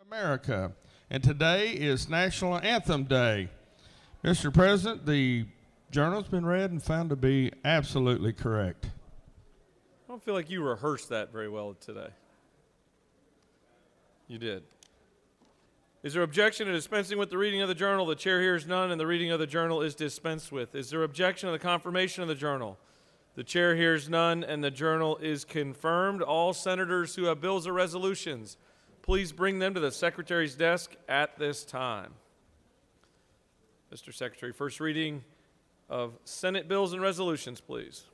America, and today is National Anthem Day. Mr. President, the journal's been read and found to be absolutely correct. I don't feel like you rehearsed that very well today. You did. Is there objection to dispensing with the reading of the journal? The chair hears none, and the reading of the journal is dispensed with. Is there objection to the confirmation of the journal? The chair hears none, and the journal is confirmed. All senators who have bills or resolutions, please bring them to the Secretary's desk at this time. Mr. Secretary, first reading of Senate bills and resolutions, please.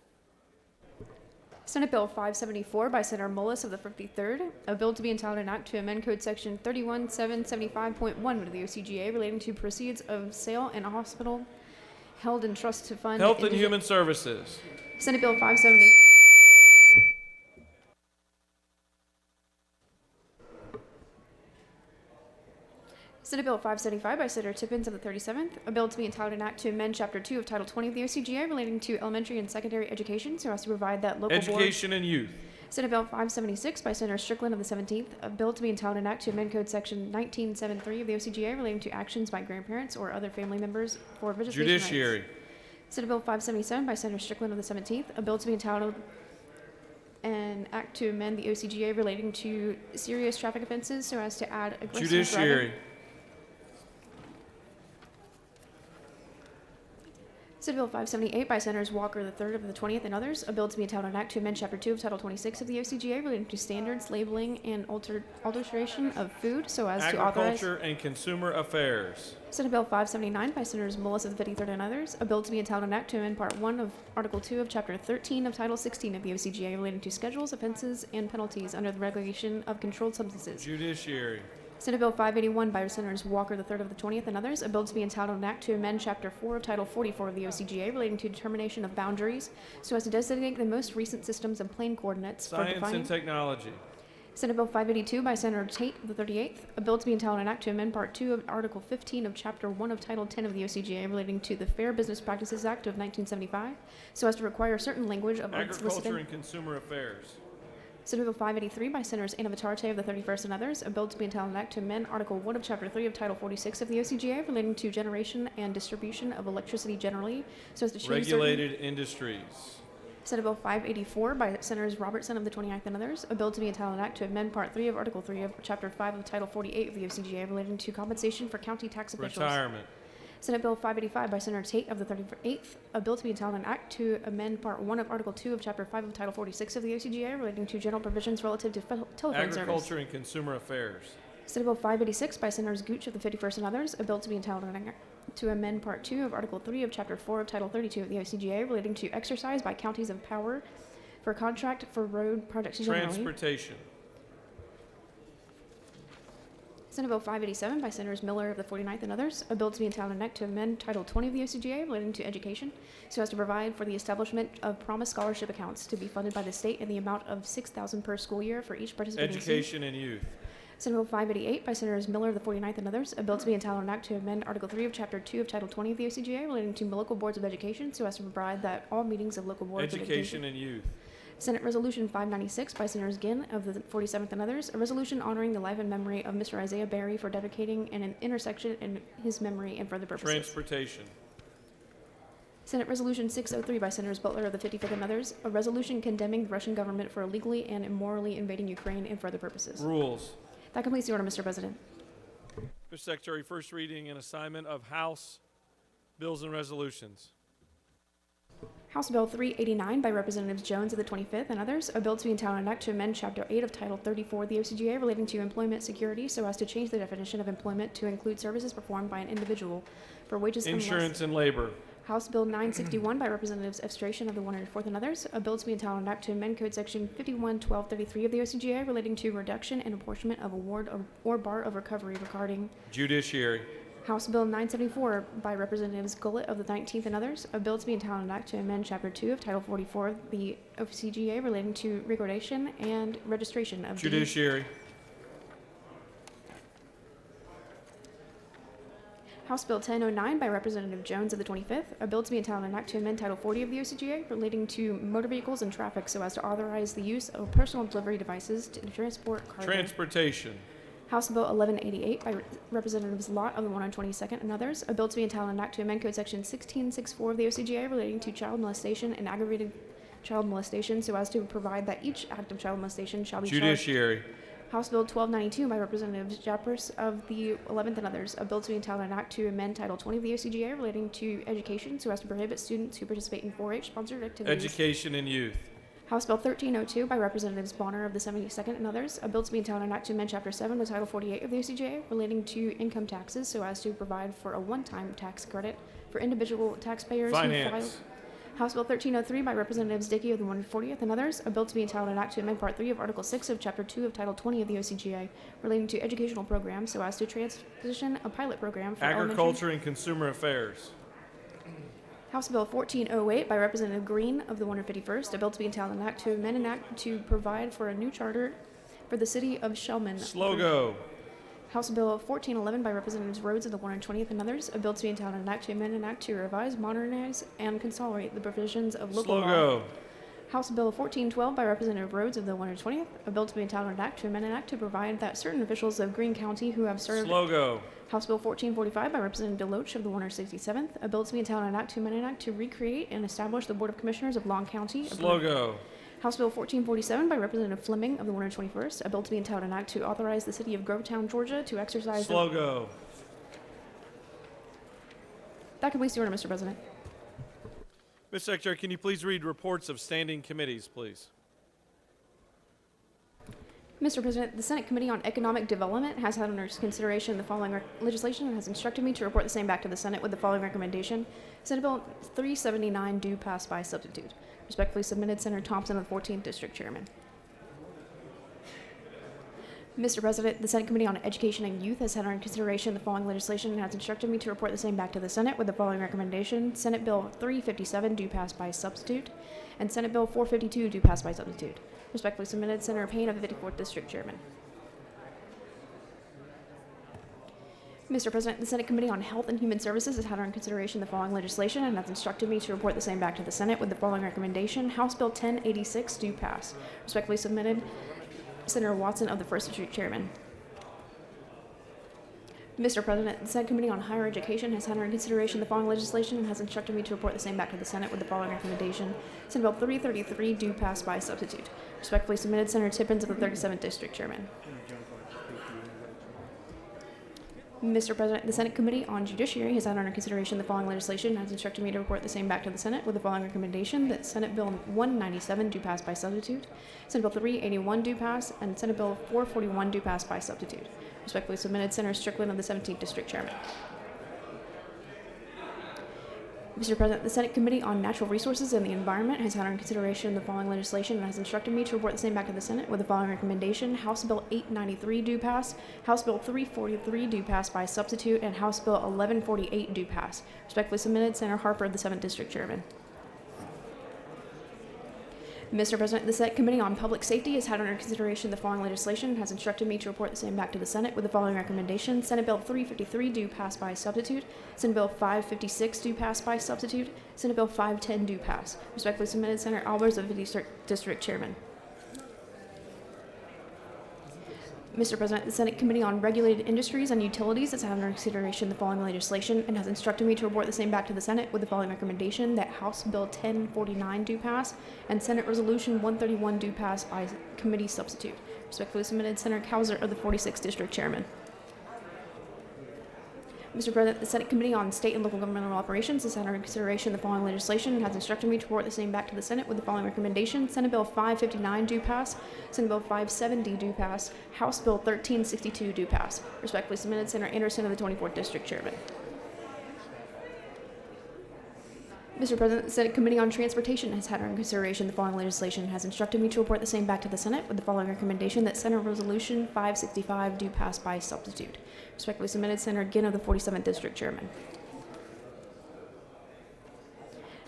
Senate Bill 574 by Senator Mullis of the 53rd, a bill to be entitled an act to amend Code Section 31775.1 of the OCGA relating to proceeds of sale in a hospital held in trust to fund Health and Human Services. Senate Bill 570. Senate Bill 575 by Senator Tippins of the 37th, a bill to be entitled an act to amend Chapter 2 of Title 20 of the OCGA relating to elementary and secondary education so as to provide that local Education and Youth. Senate Bill 576 by Senator Strickland of the 17th, a bill to be entitled an act to amend Code Section 1973 of the OCGA relating to actions by grandparents or other family members for registration Judiciary. rights. Senate Bill 577 by Senator Strickland of the 17th, a bill to be entitled an act to amend the OCGA relating to serious traffic offenses so as to add aggressive Judiciary. driving. Senate Bill 578 by Senators Walker III of the 20th and others, a bill to be entitled an act to amend Chapter 2 of Title 26 of the OCGA relating to standards, labeling, and alteration of food so as to authorize... Agriculture and Consumer Affairs. Senate Bill 579 by Senators Mullis of the 53rd and others, a bill to be entitled an act to amend Part 1 of Article 2 of Chapter 13 of Title 16 of the OCGA relating to schedules, offenses, and penalties under the regulation of controlled substances. Judiciary. Senate Bill 581 by Senators Walker III of the 20th and others, a bill to be entitled an act to amend Chapter 4 of Title 44 of the OCGA relating to determination of boundaries so as to designate the most recent systems and plane coordinates for Science defining... and Technology. Senate Bill 582 by Senator Tate of the 38th, a bill to be entitled an act to amend Part 2 of Article 15 of Chapter 1 of Title 10 of the OCGA relating to the Fair Business Practices Act of 1975 so as to require certain language of Agriculture and Consumer Affairs. Senate Bill 583 by Senators Anna Vitarte of the 31st and others, a bill to be entitled an act to amend Article 1 of Chapter 3 of Title 46 of the OCGA relating to generation and distribution of electricity generally so as to change Regulated Industries. Senate Bill 584 by Senators Robertson of the 29th and others, a bill to be entitled an act to amend Part 3 of Article 3 of Chapter 5 of Title 48 of the OCGA relating to compensation for county tax officials. Retirement. Senate Bill 585 by Senator Tate of the 38th, a bill to be entitled an act to amend Part 1 of Article 2 of Chapter 5 of Title 46 of the OCGA relating to general provisions relative to telephone service. Agriculture and Consumer Affairs. Senate Bill 586 by Senators Gooch of the 51st and others, a bill to be entitled an act to amend Part 2 of Article 3 of Chapter 4 of Title 32 of the OCGA relating to exercise by counties of power for contract for road projects generally. Transportation. Senate Bill 587 by Senators Miller of the 49th and others, a bill to be entitled an act to amend Title 20 of the OCGA relating to education so as to provide for the establishment of promised scholarship accounts to be funded by the state in the amount of $6,000 per school year for each participating Education and Youth. Senate Bill 588 by Senators Miller of the 49th and others, a bill to be entitled an act to amend Article 3 of Chapter 2 of Title 20 of the OCGA relating to local boards of education so as to provide that all meetings of local boards of education. Education and Youth. Senate Resolution 596 by Senators Ginn of the 47th and others, a resolution honoring the life and memory of Mr. Isaiah Berry for dedicating an intersection in his memory and for other purposes. Transportation. Senate Resolution 603 by Senators Butler of the 55th and others, a resolution condemning the Russian government for illegally and immorally invading Ukraine and for other purposes. Rules. That completes the order, Mr. President. Mr. Secretary, first reading and assignment of House bills and resolutions. House Bill 389 by Representatives Jones of the 25th and others, a bill to be entitled an act to amend Chapter 8 of Title 34 of the OCGA relating to employment security so as to change the definition of employment to include services performed by an individual for wages Insurance and Labor. House Bill 961 by Representatives Efstration of the 104th and others, a bill to be entitled an act to amend Code Section 511233 of the OCGA relating to reduction and apportionment of award or bar of recovery regarding Judiciary. House Bill 974 by Representatives Gullett of the 19th and others, a bill to be entitled an act to amend Chapter 2 of Title 44 of the OCGA relating to recordation and registration of Judiciary. House Bill 1009 by Representative Jones of the 25th, a bill to be entitled an act to amend Title 40 of the OCGA relating to motor vehicles and traffic so as to authorize the use of personal delivery devices to transport cargo. Transportation. House Bill 1188 by Representatives Lott of the 122nd and others, a bill to be entitled an act to amend Code Section 1664 of the OCGA relating to child molestation and aggravated child molestation so as to provide that each act of child molestation shall be charged. Judiciary. House Bill 1292 by Representatives Jappers of the 11th and others, a bill to be entitled an act to amend Title 20 of the OCGA relating to education so as to prohibit students who participate in 4-H sponsored activities. Education and youth. House Bill 1302 by Representatives Bonner of the 72nd and others, a bill to be entitled an act to amend Chapter 7 to Title 48 of the OCGA relating to income taxes so as to provide for a one-time tax credit for individual taxpayers who file. Finance. House Bill 1303 by Representatives Dickey of the 140th and others, a bill to be entitled an act to amend Part 3 of Article 6 of Chapter 2 of Title 20 of the OCGA relating to educational programs so as to transition a pilot program for Agriculture and Consumer Affairs. House Bill 1408 by Representative Green of the 151st, a bill to be entitled an act to amend an act to provide for a new charter for the city of Shellman. Slogo. House Bill 1411 by Representatives Rhodes of the 120th and others, a bill to be entitled an act to amend an act to revise, modernize, and consolidate the provisions of local law. Slogo. House Bill 1412 by Representative Rhodes of the 120th, a bill to be entitled an act to amend an act to provide that certain officials of Greene County who have served. Slogo. House Bill 1445 by Representative Deloach of the 167th, a bill to be entitled an act to amend an act to recreate and establish the Board of Commissioners of Long County. Slogo. House Bill 1447 by Representative Fleming of the 121st, a bill to be entitled an act to authorize the city of Grovetown, Georgia to exercise. Slogo. That completes the order, Mr. President. Mr. Secretary, can you please read reports of standing committees, please? Mr. President, the Senate Committee on Economic Development has had under consideration the following legislation and has instructed me to report the same back to the Senate with the following recommendation. Senate Bill 379 do pass by substitute. Respectfully submitted, Senator Thompson of the 14th District Chairman. Mr. President, the Senate Committee on Education and Youth has had under consideration the following legislation and has instructed me to report the same back to the Senate with the following recommendation. Senate Bill 357 do pass by substitute, and Senate Bill 452 do pass by substitute. Respectfully submitted, Senator Payne of the 54th District Chairman. Mr. President, the Senate Committee on Health and Human Services has had under consideration the following legislation and has instructed me to report the same back to the Senate with the following recommendation. House Bill 1086 do pass. Respectfully submitted, Senator Watson of the 1st District Chairman. Mr. President, the Senate Committee on Higher Education has had under consideration the following legislation and has instructed me to report the same back to the Senate with the following recommendation. Senate Bill 333 do pass by substitute. Respectfully submitted, Senator Tippins of the 37th District Chairman. Mr. President, the Senate Committee on Judiciary has had under consideration the following legislation and has instructed me to report the same back to the Senate with the following recommendation that Senate Bill 197 do pass by substitute, Senate Bill 381 do pass, and Senate Bill 441 do pass by substitute. Respectfully submitted, Senator Strickland of the 17th District Chairman. Mr. President, the Senate Committee on Natural Resources and the Environment has had under consideration the following legislation and has instructed me to report the same back to the Senate with the following recommendation. House Bill 893 do pass, House Bill 343 do pass by substitute, and House Bill 1148 do pass. Respectfully submitted, Senator Harper of the 7th District Chairman. Mr. President, the Senate Committee on Public Safety has had under consideration the following legislation and has instructed me to report the same back to the Senate with the following recommendation. Senate Bill 353 do pass by substitute, Senate Bill 556 do pass by substitute, Senate Bill 510 do pass. Respectfully submitted, Senator Albers of the 50th District Chairman. Mr. President, the Senate Committee on Regulated Industries and Utilities has had under consideration the following legislation and has instructed me to report the same back to the Senate with the following recommendation that House Bill 1049 do pass and Senate Resolution 131 do pass by committee substitute. Respectfully submitted, Senator Cowser of the 46th District Chairman. Mr. President, the Senate Committee on State and Local Governmental Operations has had under consideration the following legislation and has instructed me to report the same back to the Senate with the following recommendation. Senate Bill 559 do pass, Senate Bill 570 do pass, House Bill 1362 do pass. Respectfully submitted, Senator Anderson of the 24th District Chairman. Mr. President, the Senate Committee on Transportation has had under consideration the following legislation and has instructed me to report the same back to the Senate with the following recommendation that Senate Resolution 565 do pass by substitute. Respectfully submitted, Senator Ginn of the 47th District Chairman.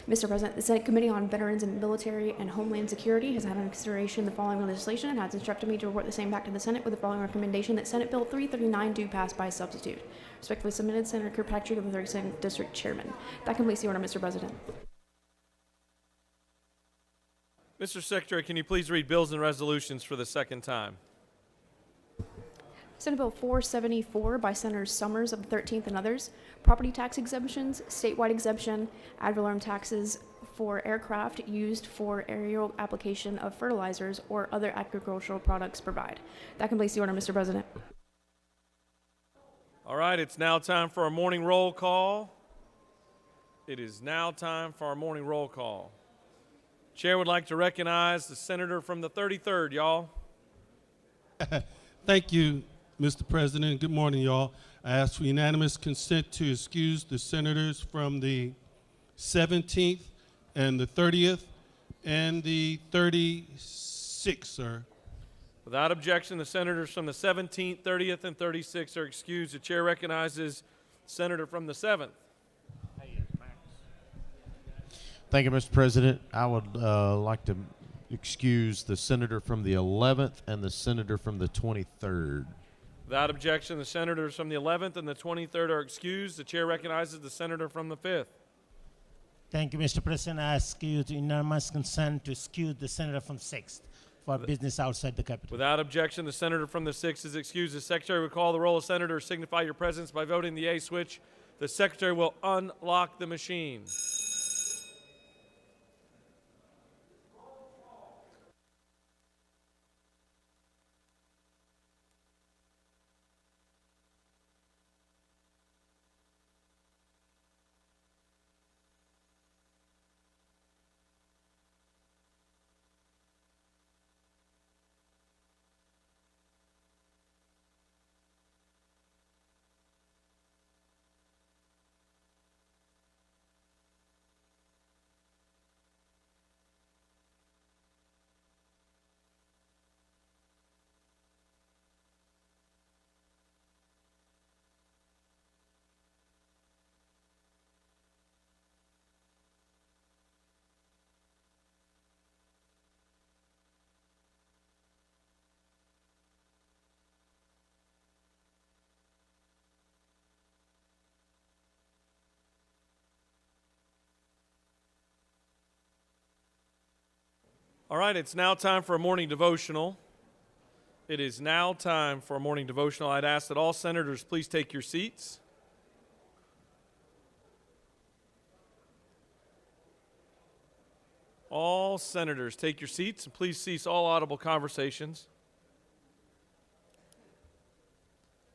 Mr. President, the Senate Committee on Veterans and Military and Homeland Security has had under consideration the following legislation and has instructed me to report the same back to the Senate with the following recommendation that Senate Bill 339 do pass by substitute. Respectfully submitted, Senator Kirkpatrick of the 32nd District Chairman. That completes the order, Mr. President. Mr. Secretary, can you please read bills and resolutions for the second time? Senate Bill 474 by Senators Summers of the 13th and others, property tax exemptions, statewide exemption, ad valorem taxes for aircraft used for aerial application of fertilizers or other agricultural products provide. That completes the order, Mr. President. All right, it's now time for our morning roll call. It is now time for our morning roll call. Chair would like to recognize the senator from the 33rd, y'all. Thank you, Mr. President. Good morning, y'all. I ask for unanimous consent to excuse the senators from the 17th and the 30th and the 36th, sir. Without objection, the senators from the 17th, 30th, and 36th are excused. The chair recognizes the senator from the 7th. Thank you, Mr. President. I would like to excuse the senator from the 11th and the senator from the 23rd. Without objection, the senators from the 11th and the 23rd are excused. The chair recognizes the senator from the 5th. Thank you, Mr. President. I ask you to unanimous consent to excuse the senator from 6th for business outside the Capitol. Without objection, the senator from the 6th is excused. The secretary will call the roll of senators. Signify your presence by voting the A switch. The secretary will unlock the machine. All right, it's now time for a morning devotional. It is now time for a morning devotional. I'd ask that all senators please take your seats. All senators, take your seats and please cease all audible conversations.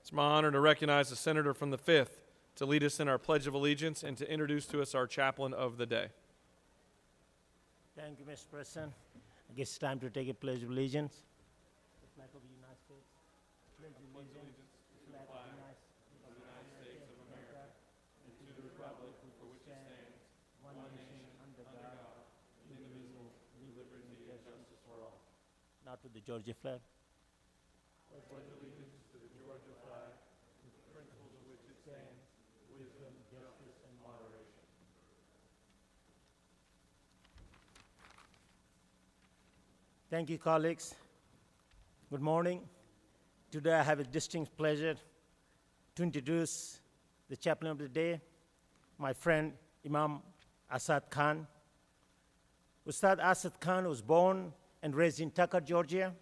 It's my honor to recognize the senator from the 5th to lead us in our Pledge of Allegiance and to introduce to us our chaplain of the day. Thank you, Mr. President. I guess it's time to take a pledge of allegiance. The flag of the United States. Pledge of allegiance. The flag of the United States of America. And to the republic for which it stands, one nation under God, indivisible, with liberty and justice for all. Now to the Georgia flag. Pledge allegiance to the Georgia flag, with the principles of which it stands, wisdom, justice, and moderation. Thank you, colleagues. Good morning. Today I have a distinct pleasure to introduce the chaplain of the day, my friend Imam Assad Khan. Ustad Assad Khan was born and raised in Tucker, Georgia.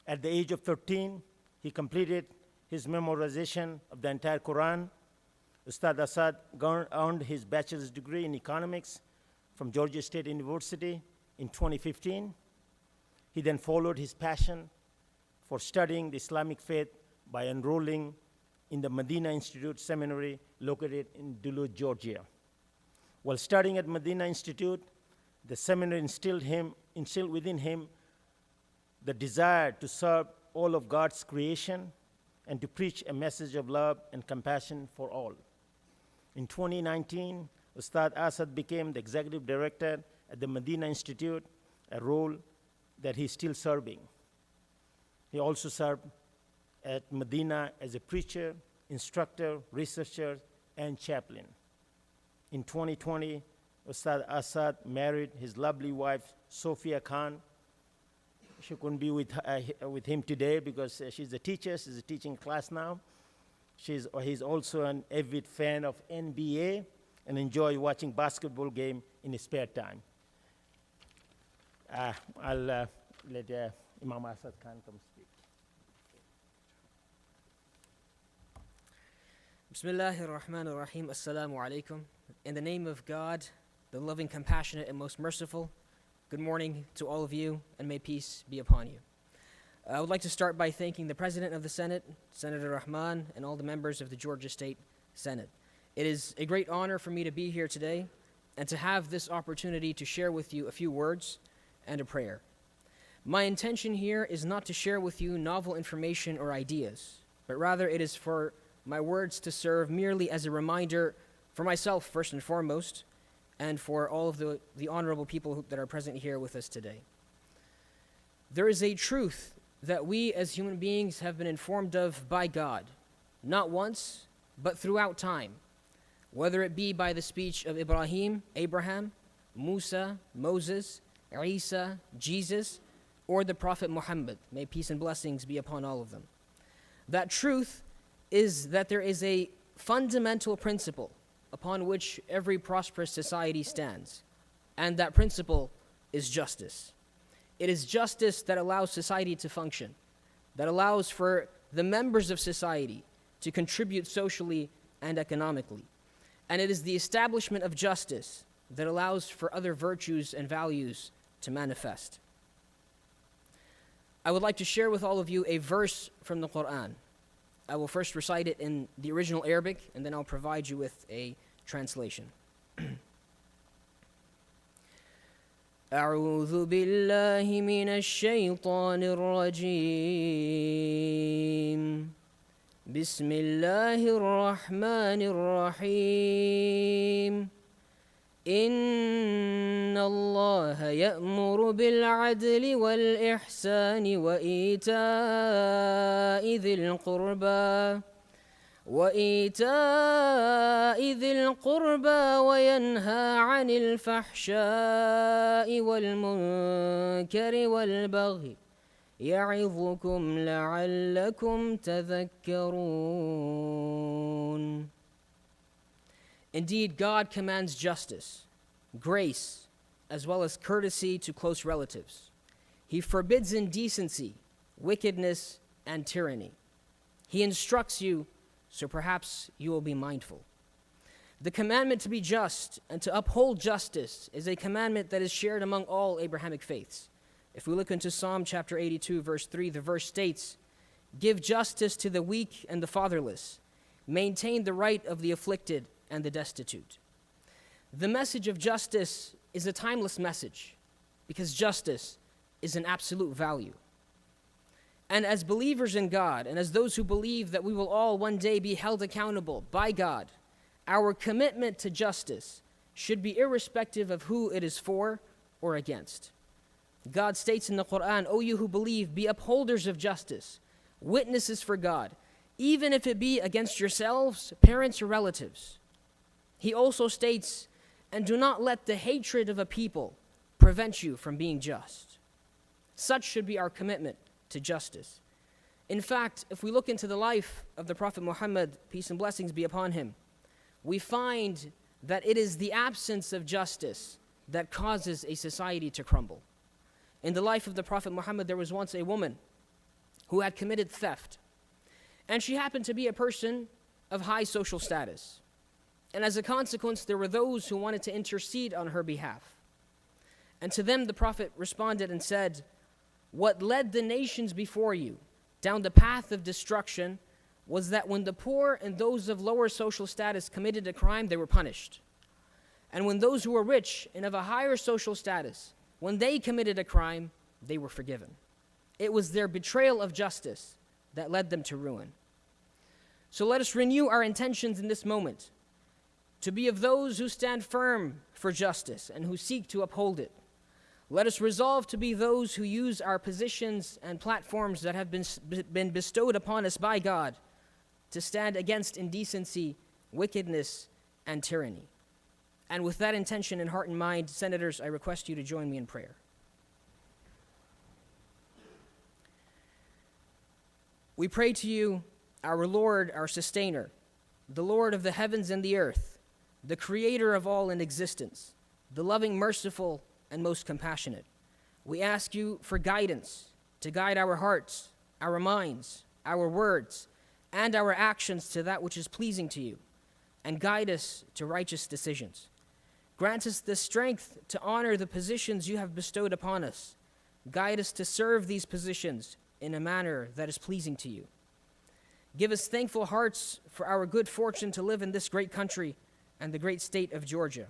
At the age of 13, he completed his memorization of the entire Quran. Ustad Assad earned his bachelor's degree in economics from Georgia State University in 2015. He then followed his passion for studying the Islamic faith by enrolling in the Medina Institute Seminary located in Duluth, Georgia. While studying at Medina Institute, the seminary instilled within him the desire to serve all of God's creation and to preach a message of love and compassion for all. In 2019, Ustad Assad became the executive director at the Medina Institute, a role that he's still serving. He also served at Medina as a preacher, instructor, researcher, and chaplain. In 2020, Ustad Assad married his lovely wife, Sophia Khan. She couldn't be with him today because she's a teacher. She's teaching class now. He's also an avid fan of NBA and enjoys watching basketball game in his spare time. I'll let Imam Assad Khan come speak. Bismillahir Rahmanir Rahim. Assalamu alaikum. In the name of God, the loving, compassionate, and most merciful, good morning to all of you, and may peace be upon you. I would like to start by thanking the President of the Senate, Senator Rahman, and all the members of the Georgia State Senate. It is a great honor for me to be here today and to have this opportunity to share with you a few words and a prayer. My intention here is not to share with you novel information or ideas, but rather it is for my words to serve merely as a reminder for myself, first and foremost, and for all of the honorable people that are present here with us today. There is a truth that we as human beings have been informed of by God, not once, but throughout time, whether it be by the speech of Abraham, Musa, Moses, Isa, Jesus, or the Prophet Muhammad. May peace and blessings be upon all of them. That truth is that there is a fundamental principle upon which every prosperous society stands, and that principle is justice. It is justice that allows society to function, that allows for the members of society to contribute socially and economically. And it is the establishment of justice that allows for other virtues and values to manifest. I would like to share with all of you a verse from the Quran. I will first recite it in the original Arabic, and then I'll provide you with a translation. أعوذ بالله من الشيطان الرجيم بسم الله الرحمن الرحيم إن الله يأمر بالعدل والإحسان وإيتاء ذي القربى وينهى عن الفحشاء والمنكر والبغي يعظكم لعلكم تذكرون. Indeed, God commands justice, grace, as well as courtesy to close relatives. He forbids indecency, wickedness, and tyranny. He instructs you, so perhaps you will be mindful. The commandment to be just and to uphold justice is a commandment that is shared among all Abrahamic faiths. If we look into Psalm chapter 82, verse 3, the verse states, "Give justice to the weak and the fatherless. Maintain the right of the afflicted and the destitute." The message of justice is a timeless message because justice is an absolute value. And as believers in God, and as those who believe that we will all one day be held accountable by God, our commitment to justice should be irrespective of who it is for or against. God states in the Quran, "O you who believe, be upholders of justice, witnesses for God, even if it be against yourselves, parents, or relatives." He also states, "And do not let the hatred of a people prevent you from being just." Such should be our commitment to justice. In fact, if we look into the life of the Prophet Muhammad, peace and blessings be upon him, we find that it is the absence of justice that causes a society to crumble. In the life of the Prophet Muhammad, there was once a woman who had committed theft, and she happened to be a person of high social status. And as a consequence, there were those who wanted to intercede on her behalf. And to them, the Prophet responded and said, "What led the nations before you down the path of destruction was that when the poor and those of lower social status committed a crime, they were punished. And when those who were rich and of a higher social status, when they committed a crime, they were forgiven. It was their betrayal of justice that led them to ruin." So let us renew our intentions in this moment to be of those who stand firm for justice and who seek to uphold it. Let us resolve to be those who use our positions and platforms that have been bestowed upon us by God to stand against indecency, wickedness, and tyranny. And with that intention in heart and mind, senators, I request you to join me in prayer. We pray to you, our Lord, our sustainer, the Lord of the heavens and the earth, the creator of all in existence, the loving, merciful, and most compassionate. We ask you for guidance to guide our hearts, our minds, our words, and our actions to that which is pleasing to you, and guide us to righteous decisions. Grant us the strength to honor the positions you have bestowed upon us. Guide us to serve these positions in a manner that is pleasing to you. Give us thankful hearts for our good fortune to live in this great country and the great state of Georgia.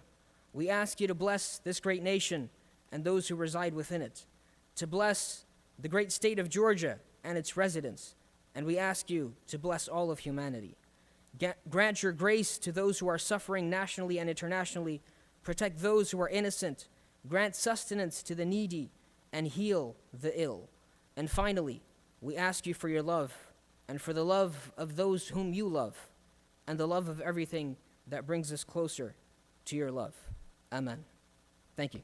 We ask you to bless this great nation and those who reside within it, to bless the great state of Georgia and its residents, and we ask you to bless all of humanity. Grant your grace to those who are suffering nationally and internationally. Protect those who are innocent. Grant sustenance to the needy and heal the ill. And finally, we ask you for your love and for the love of those whom you love and the love of everything that brings us closer to your love. Amen. Thank you.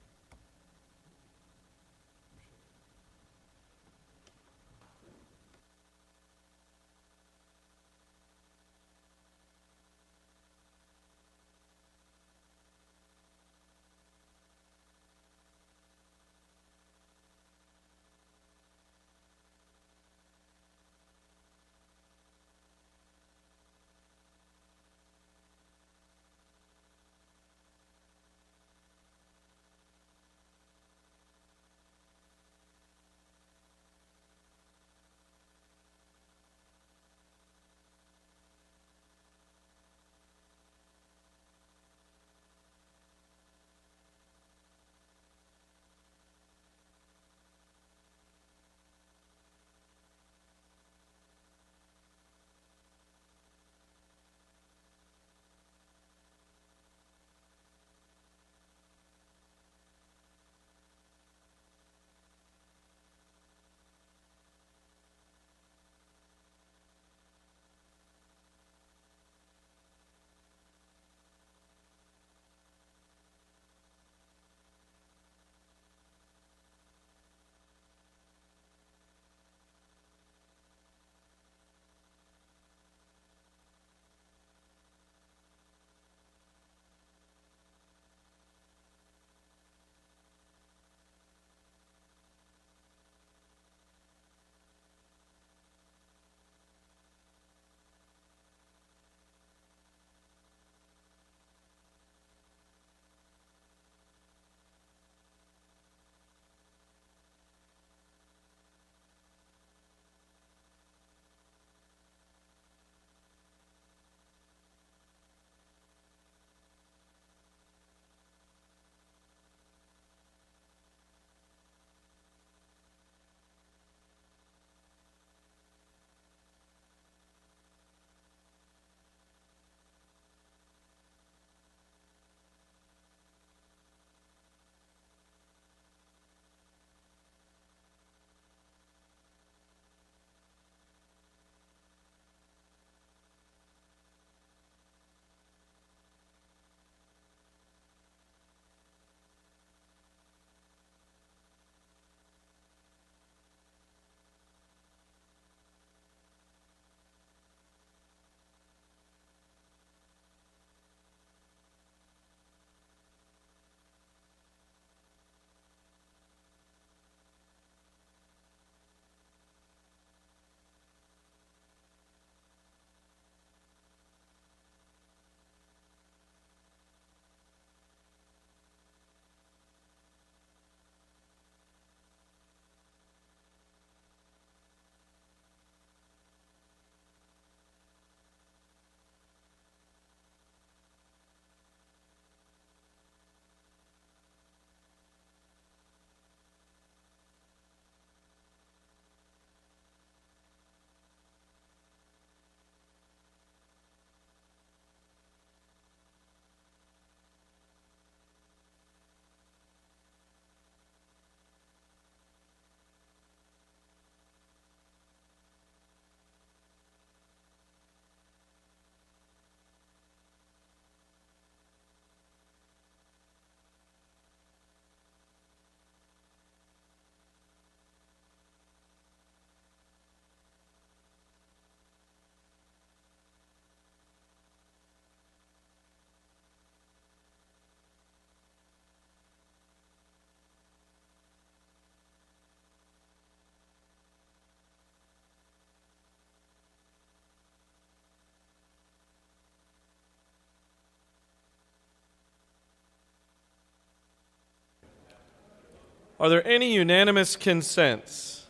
Are there any unanimous consents?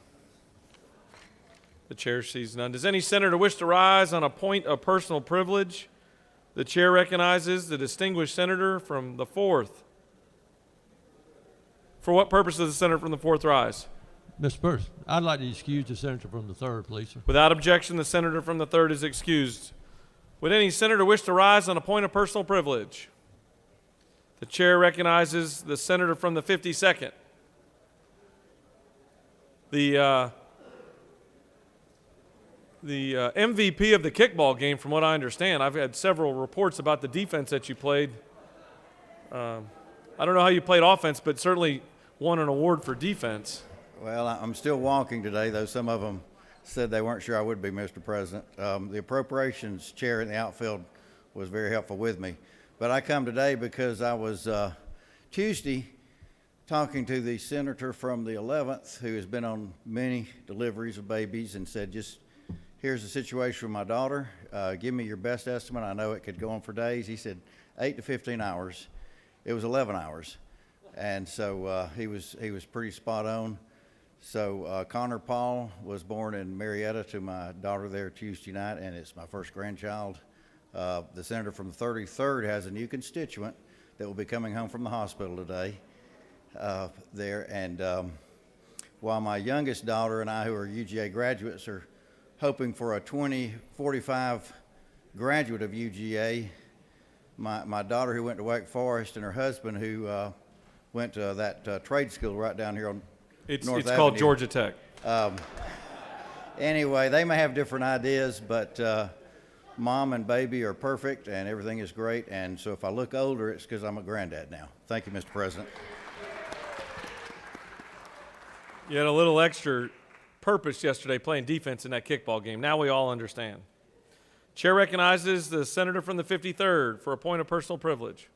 The chair sees none. Does any senator wish to rise on a point of personal privilege? The chair recognizes the distinguished senator from the 4th. For what purpose does the senator from the 4th rise? Mr. President, I'd like to excuse the senator from the 3rd, please, sir. Without objection, the senator from the 3rd is excused. Would any senator wish to rise on a point of personal privilege? The chair recognizes the senator from the 52nd. The MVP of the kickball game, from what I understand, I've had several reports about the defense that you played. I don't know how you played offense, but certainly won an award for defense. Well, I'm still walking today, though some of them said they weren't sure I would be, Mr. President. The appropriations chair in the outfield was very helpful with me. But I come today because I was Tuesday talking to the senator from the 11th who has been on many deliveries of babies and said, just here's the situation with my daughter. Give me your best estimate. I know it could go on for days. He said 8 to 15 hours. It was 11 hours. And so he was pretty spot on. So Connor Paul was born in Marietta to my daughter there Tuesday night, and it's my first grandchild. The senator from the 33rd has a new constituent that will be coming home from the hospital today there. And while my youngest daughter and I, who are UGA graduates, are hoping for a 2045 graduate of UGA, my daughter who went to Wake Forest and her husband who went to that trade school right down here on It's North called Avenue. Georgia Tech. Anyway, they may have different ideas, but mom and baby are perfect and everything is great. And so if I look older, it's because I'm a granddad now. Thank you, Mr. President. You had a little extra purpose yesterday playing defense in that kickball game. Now we all understand. Chair recognizes the senator from the 53rd for a point of personal privilege.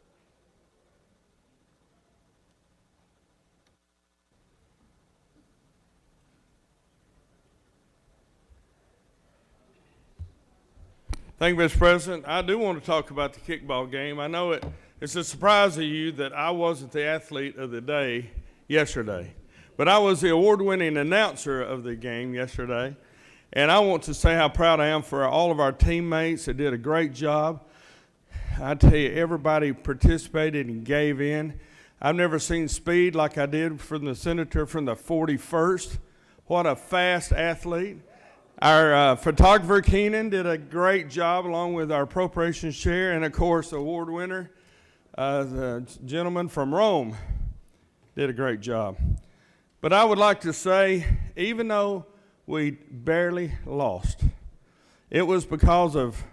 Thank you, Mr. President. I do want to talk about the kickball game. I know it's a surprise to you that I wasn't the athlete of the day yesterday, but I was the award-winning announcer of the game yesterday, and I want to say how proud I am for all of our teammates that did a great job. I tell you, everybody participated and gave in. I've never seen speed like I did from the senator from the 41st. What a fast athlete. Our photographer, Keenan, did a great job along with our appropriations chair and, of course, the award winner, the gentleman from Rome, did a great job. But I would like to say, even though we barely lost, it was because of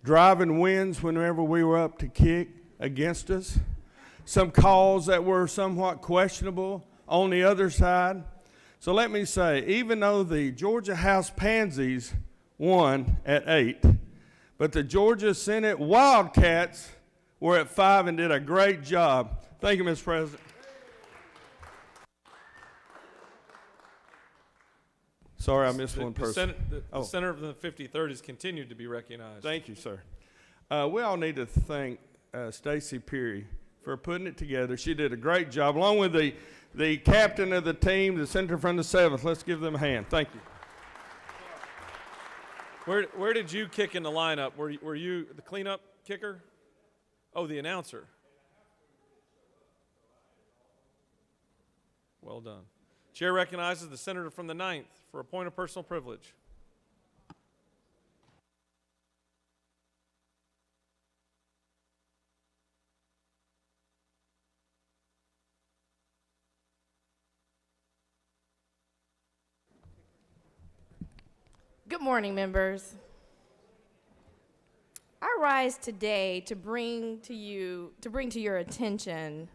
driving winds whenever we were up to kick against us, some calls that were somewhat questionable on the other side. So let me say, even though the Georgia House Pansies won at 8, but the Georgia Senate Wildcats were at 5 and did a great job. Thank you, Mr. President. Sorry, I missed one person. The senator from the 53rd has continued to be recognized. Thank you, sir. We all need to thank Stacy Peary for putting it together. She did a great job, along with the captain of the team, the senator from the 7th. Let's give them a hand. Thank you. Where did you kick in the lineup? Were you the cleanup kicker? Oh, the announcer. Well done. Chair recognizes the senator from the 9th for a point of personal privilege. Good morning, members. I rise today to bring to your attention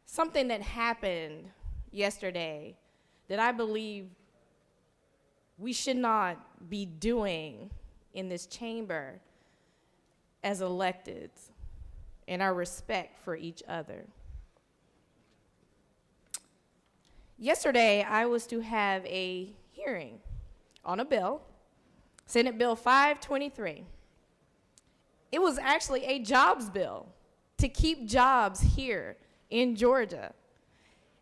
something that happened yesterday that I believe we should not be doing in this chamber as electeds in our respect for each other. Yesterday, I was to have a hearing on a bill, Senate Bill 523. It was actually a jobs bill to keep jobs here in Georgia.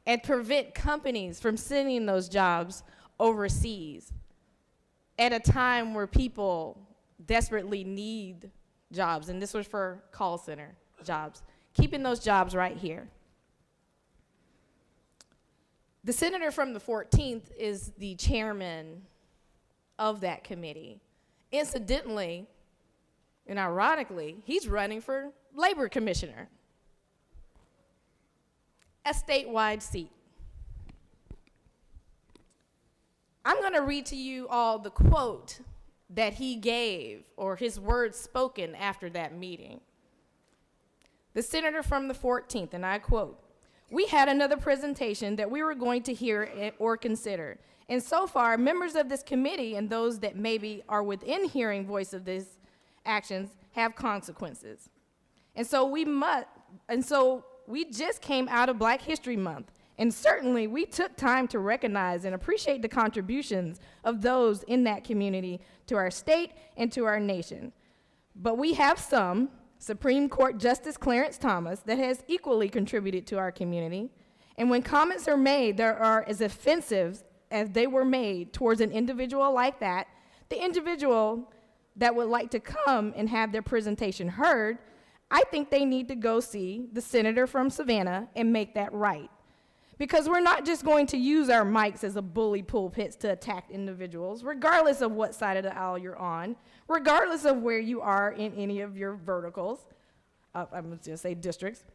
and prevent companies from sending those jobs overseas at a time where people desperately need jobs. And this was for call center jobs, keeping those jobs right here. The senator from the 14th is the chairman of that committee. Incidentally, and ironically, he's running for labor commissioner, a statewide seat. I'm going to read to you all the quote that he gave, or his words spoken after that meeting. The senator from the 14th, and I quote, "We had another presentation that we were going to hear or consider. And so far, members of this committee and those that maybe are within hearing voice of these actions have consequences. And so we just came out of Black History Month. And certainly we took time to recognize and appreciate the contributions of those in that community to our state and to our nation. But we have some, Supreme Court Justice Clarence Thomas, that has equally contributed to our community. And when comments are made that are as offensive as they were made towards an individual like that, the individual that would like to come and have their presentation heard, I think they need to go see the senator from Savannah and make that right. Because we're not just going to use our mics as a bully pulpits to attack individuals, regardless of what side of the aisle you're on, regardless of where you are in any of your verticals, I'm going to say districts.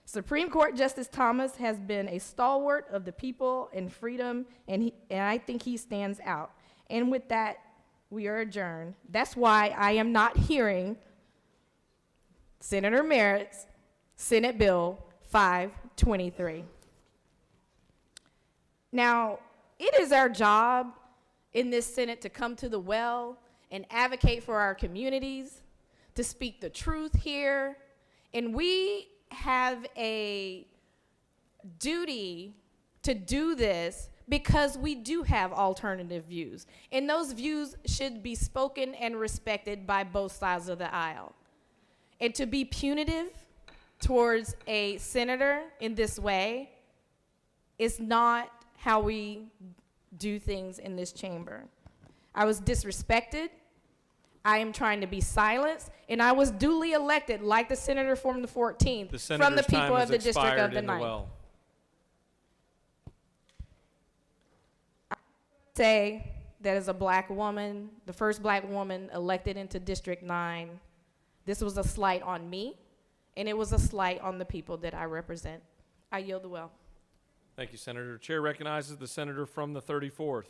Supreme Court Justice Thomas has been a stalwart of the people and freedom, and I think he stands out. And with that, we are adjourned. That's why I am not hearing Senator Merritt's Senate Bill 523. Now, it is our job in this Senate to come to the well and advocate for our communities, to speak the truth here, and we have a duty to do this because we do have alternative views, and those views should be spoken and respected by both sides of the aisle. And to be punitive towards a senator in this way is not how we do things in this chamber. I was disrespected. I am trying to be silenced, and I was duly elected, like the senator from the 14th, from the people of the district of the 9th. I say that as a Black woman, the first Black woman elected into District 9, this was a slight on me, and it was a slight on the people that I represent. I yield the well. Thank you, Senator. Chair recognizes the senator from the 34th.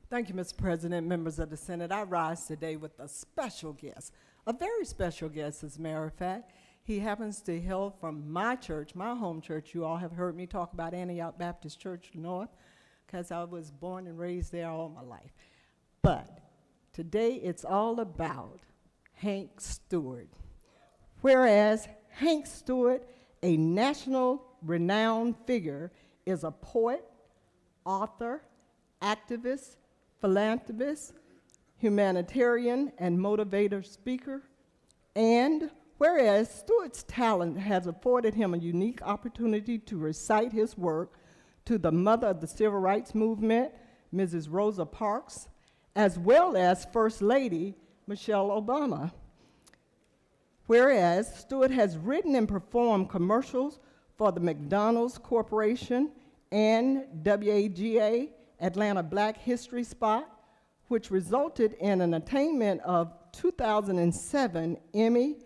Thank you, Mr. President, members of the Senate. I rise today with a special guest, a very special guest, as a matter of fact. He happens to hail from my church, my home church. You all have heard me talk about Antioch Baptist Church North because I was born and raised there all my life. But today it's all about Hank Stewart. Whereas Hank Stewart, a national renowned figure, is a poet, author, activist, philanthropist, humanitarian, and motivator speaker. And whereas Stewart's talent has afforded him a unique opportunity to recite his work to the mother of the civil rights movement, Mrs. Rosa Parks, as well as First Lady Michelle Obama. Whereas Stewart has written and performed commercials for the McDonald's Corporation and WAGA Atlanta Black History Spot, which resulted in an attainment of 2007 Emmy,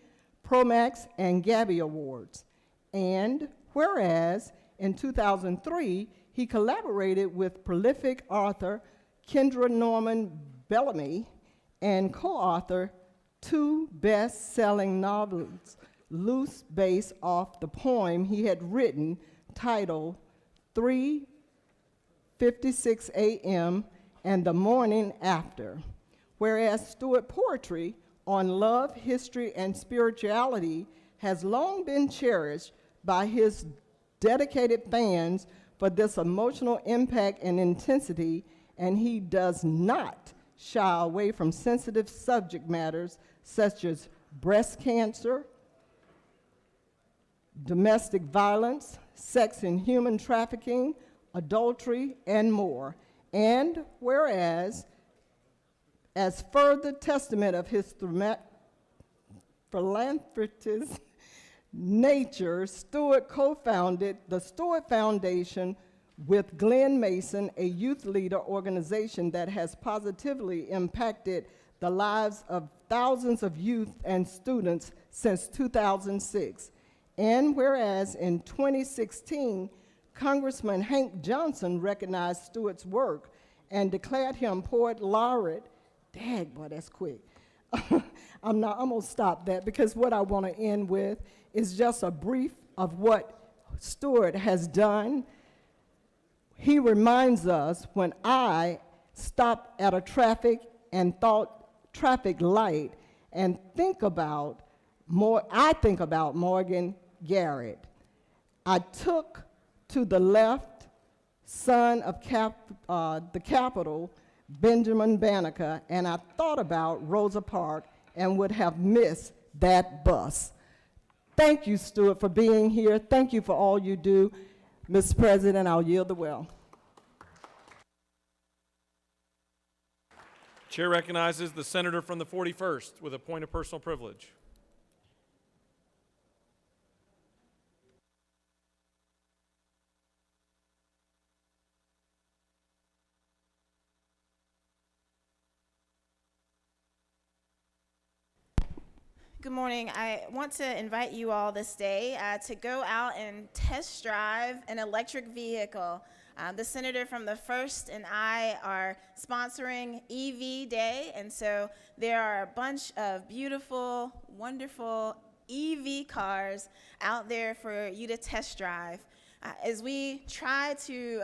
Promax, and Gabby Awards. And whereas in 2003, he collaborated with prolific author Kendra Norman Bellamy and co-authored 2 best-selling novels, loose based off the poem he had written titled 3:56 a.m. and the Morning After. Whereas Stewart poetry on love, history, and spirituality has long been cherished by his dedicated fans for this emotional impact and intensity, and he does not shy away from sensitive subject matters such as breast cancer, domestic violence, sex and human trafficking, adultery, and more. And whereas, as further testament of his philanthropist nature, Stewart co-founded the Stewart Foundation with Glenn Mason, a youth leader organization that has positively impacted the lives of thousands of youth and students since 2006. And whereas in 2016, Congressman Hank Johnson recognized Stewart's work and declared him poet laureate. Dag, boy, that's quick. I'm gonna stop that because what I want to end with is just a brief of what Stewart has done. He reminds us when I stop at a traffic light and I think about Morgan Garrett. I took to the left, son of the Capitol, Benjamin Banneker, and I thought about Rosa Parks and would have missed that bus. Thank you, Stewart, for being here. Thank you for all you do. Mr. President, I'll yield the well. Chair recognizes the senator from the 41st with a point of personal privilege. Good morning. I want to invite you all this day to go out and test drive an electric vehicle. The senator from the 1st and I are sponsoring EV Day, and so there are a bunch of beautiful, wonderful EV cars out there for you to test drive. As we try to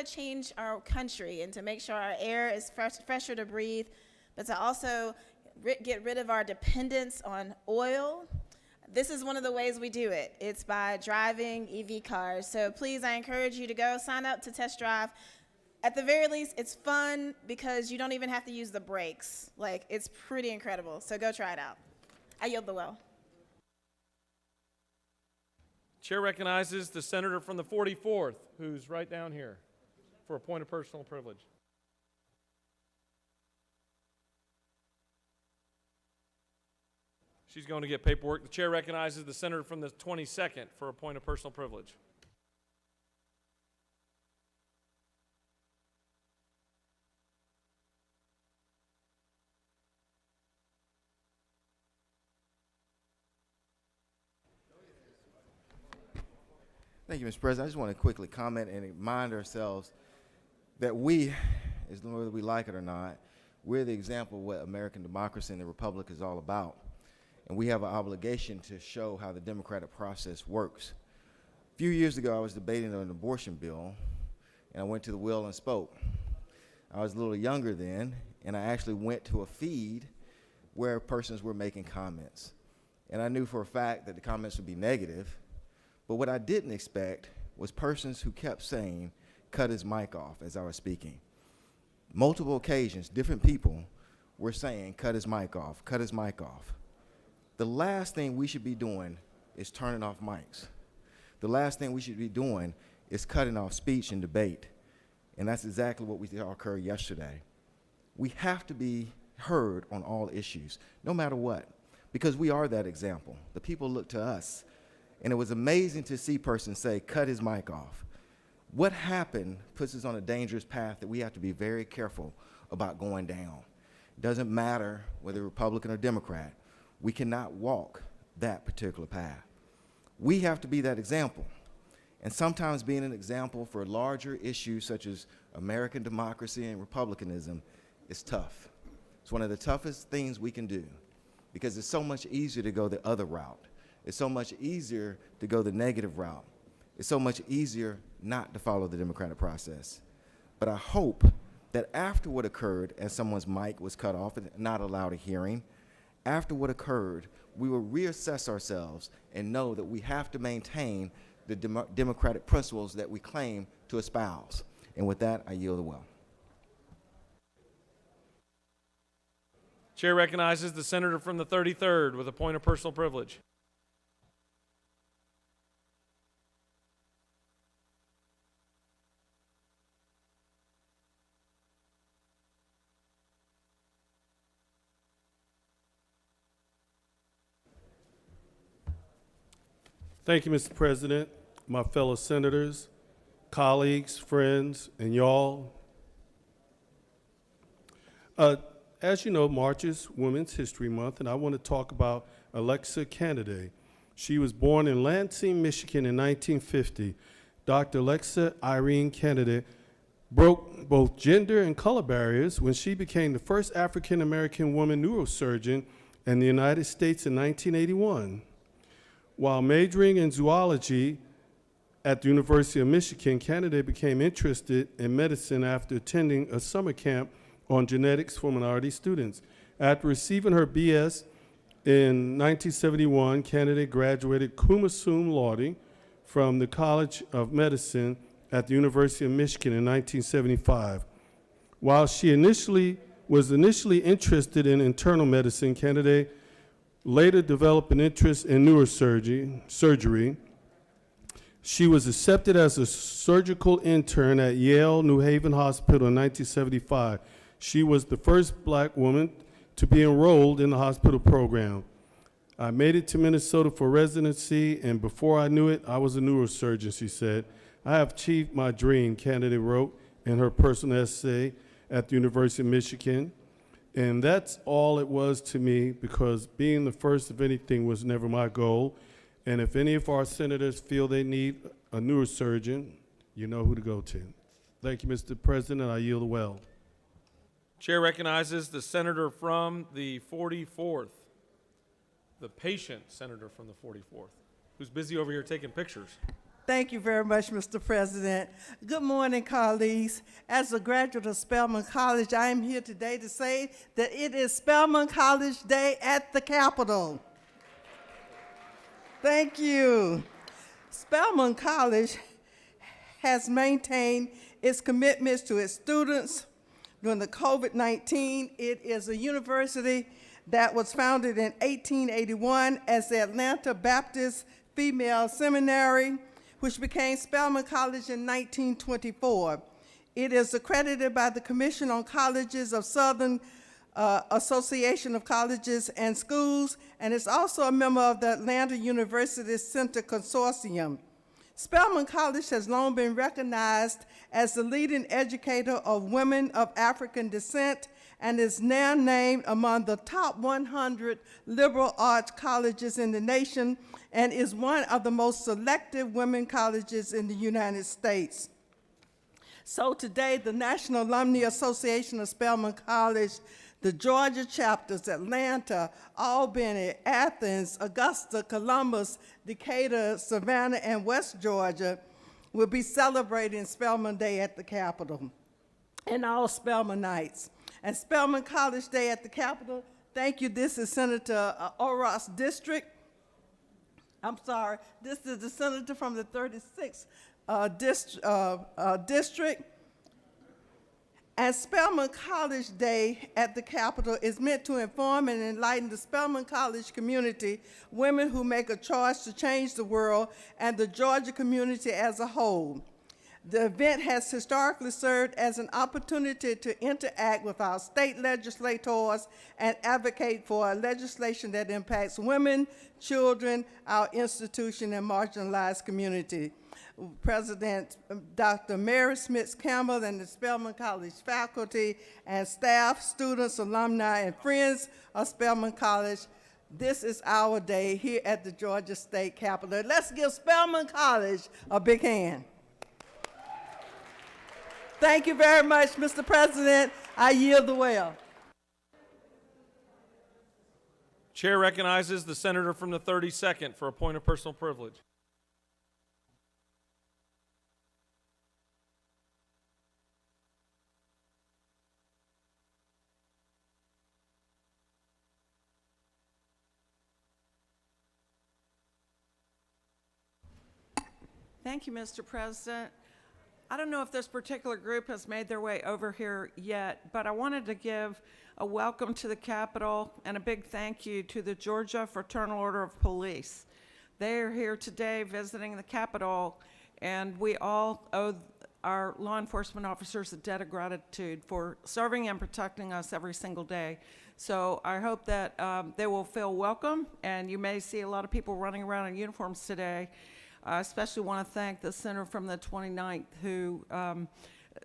change our country and to make sure our air is fresher to breathe, but to also get rid of our dependence on oil, this is one of the ways we do it. It's by driving EV cars. So please, I encourage you to go sign up to test drive. At the very least, it's fun because you don't even have to use the brakes. Like, it's pretty incredible. So go try it out. I yield the well. Chair recognizes the senator from the 44th, who's right down here, for a point of personal privilege. She's going to get paperwork. The chair recognizes the senator from the 22nd for a point of personal privilege. Thank you, Mr. President. I just want to quickly comment and remind ourselves that we, whether we like it or not, we're the example of what American democracy and the republic is all about. And we have an obligation to show how the democratic process works. A few years ago, I was debating an abortion bill, and I went to the Will and spoke. I was a little younger then, and I actually went to a feed where persons were making comments. And I knew for a fact that the comments would be negative, but what I didn't expect was persons who kept saying, cut his mic off as I was speaking. Multiple occasions, different people were saying, cut his mic off, cut his mic off. The last thing we should be doing is turning off mics. The last thing we should be doing is cutting off speech and debate. And that's exactly what we saw occur yesterday. We have to be heard on all issues, no matter what, because we are that example. The people look to us. And it was amazing to see persons say, cut his mic off. What happened puts us on a dangerous path that we have to be very careful about going down. It doesn't matter whether Republican or Democrat. We cannot walk that particular path. We have to be that example. And sometimes being an example for larger issues such as American democracy and republicanism is tough. It's one of the toughest things we can do because it's so much easier to go the other route. It's so much easier to go the negative route. It's so much easier not to follow the democratic process. But I hope that after what occurred, as someone's mic was cut off and not allowed a hearing, after what occurred, we will reassess ourselves and know that we have to maintain the democratic principles that we claim to espouse. And with that, I yield the well. Chair recognizes the senator from the 33rd with a point of personal privilege. Thank you, Mr. President, my fellow senators, colleagues, friends, and y'all. As you know, March is Women's History Month, and I want to talk about Alexa Kennedy. She was born in Lansing, Michigan in 1950. Dr. Alexa Irene Kennedy broke both gender and color barriers when she became the first African-American woman neurosurgeon in the United States in 1981. While majoring in zoology at the University of Michigan, Kennedy became interested in medicine after attending a summer camp on genetics for minority students. After receiving her BS in 1971, Kennedy graduated cum laude from the College of Medicine at the University of Michigan in 1975. While she was initially interested in internal medicine, Kennedy later developed an interest in neurosurgery. She was accepted as a surgical intern at Yale New Haven Hospital in 1975. She was the first black woman to be enrolled in the hospital program. I made it to Minnesota for residency, and before I knew it, I was a neurosurgeon, she said. I have achieved my dream, Kennedy wrote in her personal essay at the University of Michigan. And that's all it was to me, because being the first of anything was never my goal. And if any of our senators feel they need a neurosurgeon, you know who to go to. Thank you, Mr. President. I yield the well. Chair recognizes the senator from the 44th, the patient senator from the 44th, who's busy over here taking pictures. Thank you very much, Mr. President. Good morning, colleagues. As a graduate of Spelman College, I am here today to say that it is Spelman College Day at the Capitol. Thank you. Spelman College has maintained its commitments to its students during the COVID-19. It is a university that was founded in 1881 as the Atlanta Baptist Female Seminary, which became Spelman College in 1924. It is accredited by the Commission on Colleges of Southern Association of Colleges and Schools, and is also a member of the Atlanta University Center Consortium. Spelman College has long been recognized as the leading educator of women of African descent and is now named among the top 100 liberal arts colleges in the nation and is one of the most selective women colleges in the United States. So today, the National Alumni Association of Spelman College, the Georgia chapters, Atlanta, Albany, Athens, Augusta, Columbus, Decatur, Savannah, and West Georgia will be celebrating Spelman Day at the Capitol, and all Spelmanites. And Spelman College Day at the Capitol, thank you. This is Senator Orr's district. I'm sorry, this is the senator from the 36th district. And Spelman College Day at the Capitol is meant to inform and enlighten the Spelman College community, women who make a choice to change the world, and the Georgia community as a whole. The event has historically served as an opportunity to interact with our state legislators and advocate for legislation that impacts women, children, our institution, and marginalized community. President Dr. Merritt Smith-Campbell and the Spelman College faculty and staff, students, alumni, and friends of Spelman College, this is our day here at the Georgia State Capitol. Let's give Spelman College a big hand. Thank you very much, Mr. President. I yield the well. Chair recognizes the senator from the 32nd for a point of personal privilege. Thank you, Mr. President. I don't know if this particular group has made their way over here yet, but I wanted to give a welcome to the Capitol and a big thank you to the Georgia Fraternal Order of Police. They are here today visiting the Capitol, and we all owe our law enforcement officers a debt of gratitude for serving and protecting us every single day. So I hope that they will feel welcome, and you may see a lot of people running around in uniforms today. I especially want to thank the senator from the 29th who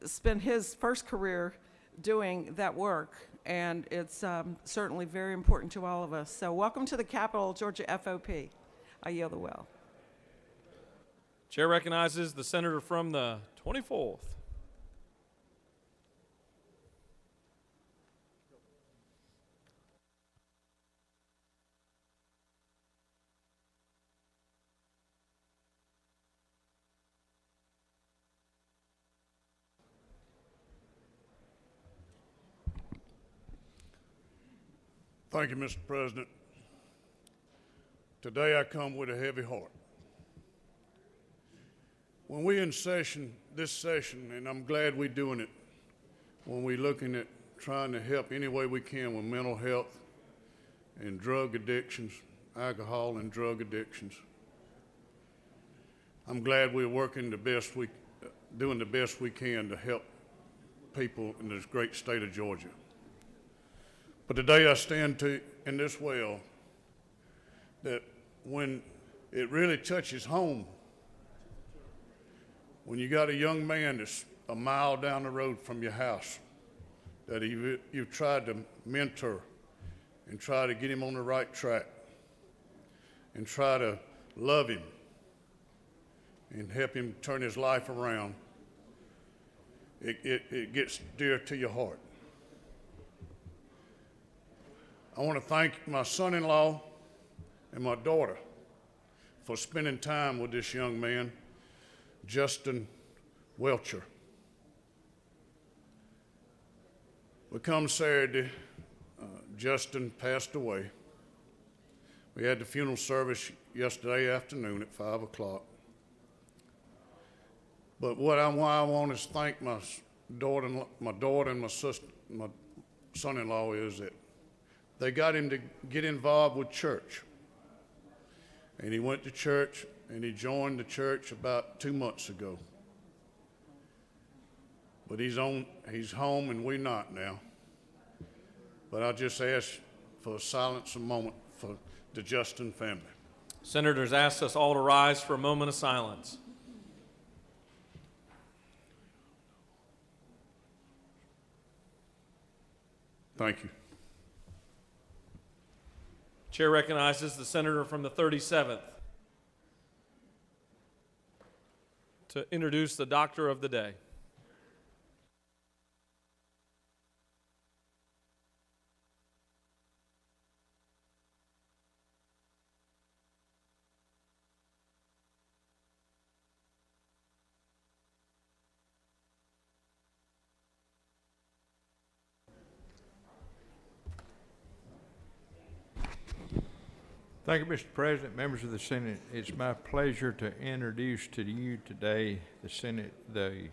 spent his first career doing that work, and it's certainly very important to all of us. So welcome to the Capitol, Georgia FOP. I yield the well. Chair recognizes the senator from the 24th. Thank you, Mr. President. Today I come with a heavy heart. When we're in this session, and I'm glad we're doing it, when we're looking at trying to help any way we can with mental health and drug addictions, alcohol and drug addictions, I'm glad we're working doing the best we can to help people in this great state of Georgia. But today I stand in this well that when it really touches home, when you got a young man that's a mile down the road from your house that you've tried to mentor and try to get him on the right track and try to love him and help him turn his life around, it gets dear to your heart. I want to thank my son-in-law and my daughter for spending time with this young man, Justin Welcher. We come Saturday, Justin passed away. We had the funeral service yesterday afternoon at 5 o'clock. But why I want to thank my daughter and my son-in-law is that they got him to get involved with church. And he went to church, and he joined the church about 2 months ago. But he's home, and we're not now. But I just ask for silence a moment for the Justin family. Senators ask us all to rise for a moment of silence. Thank you. Chair recognizes the senator from the 37th to introduce the doctor of the day. Thank you, Mr. President, members of the Senate. It's my pleasure to introduce to you today the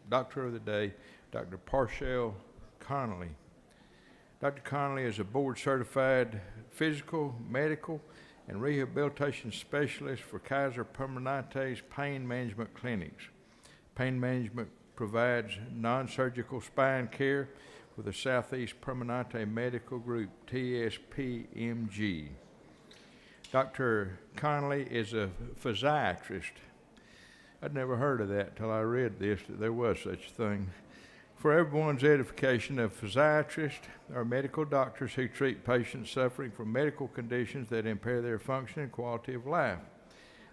Doctor of the Day, Dr. Parshell Connolly. Dr. Connolly is a board-certified physical, medical, and rehabilitation specialist for Kaiser Permanente's pain management clinics. Pain management provides non-surgical spine care with the Southeast Permanente Medical Group, TSPMG. Dr. Connolly is a physiatrist. I'd never heard of that till I read this, that there was such a thing. For everyone's edification, a physiatrist are medical doctors who treat patients suffering from medical conditions that impair their function and quality of life.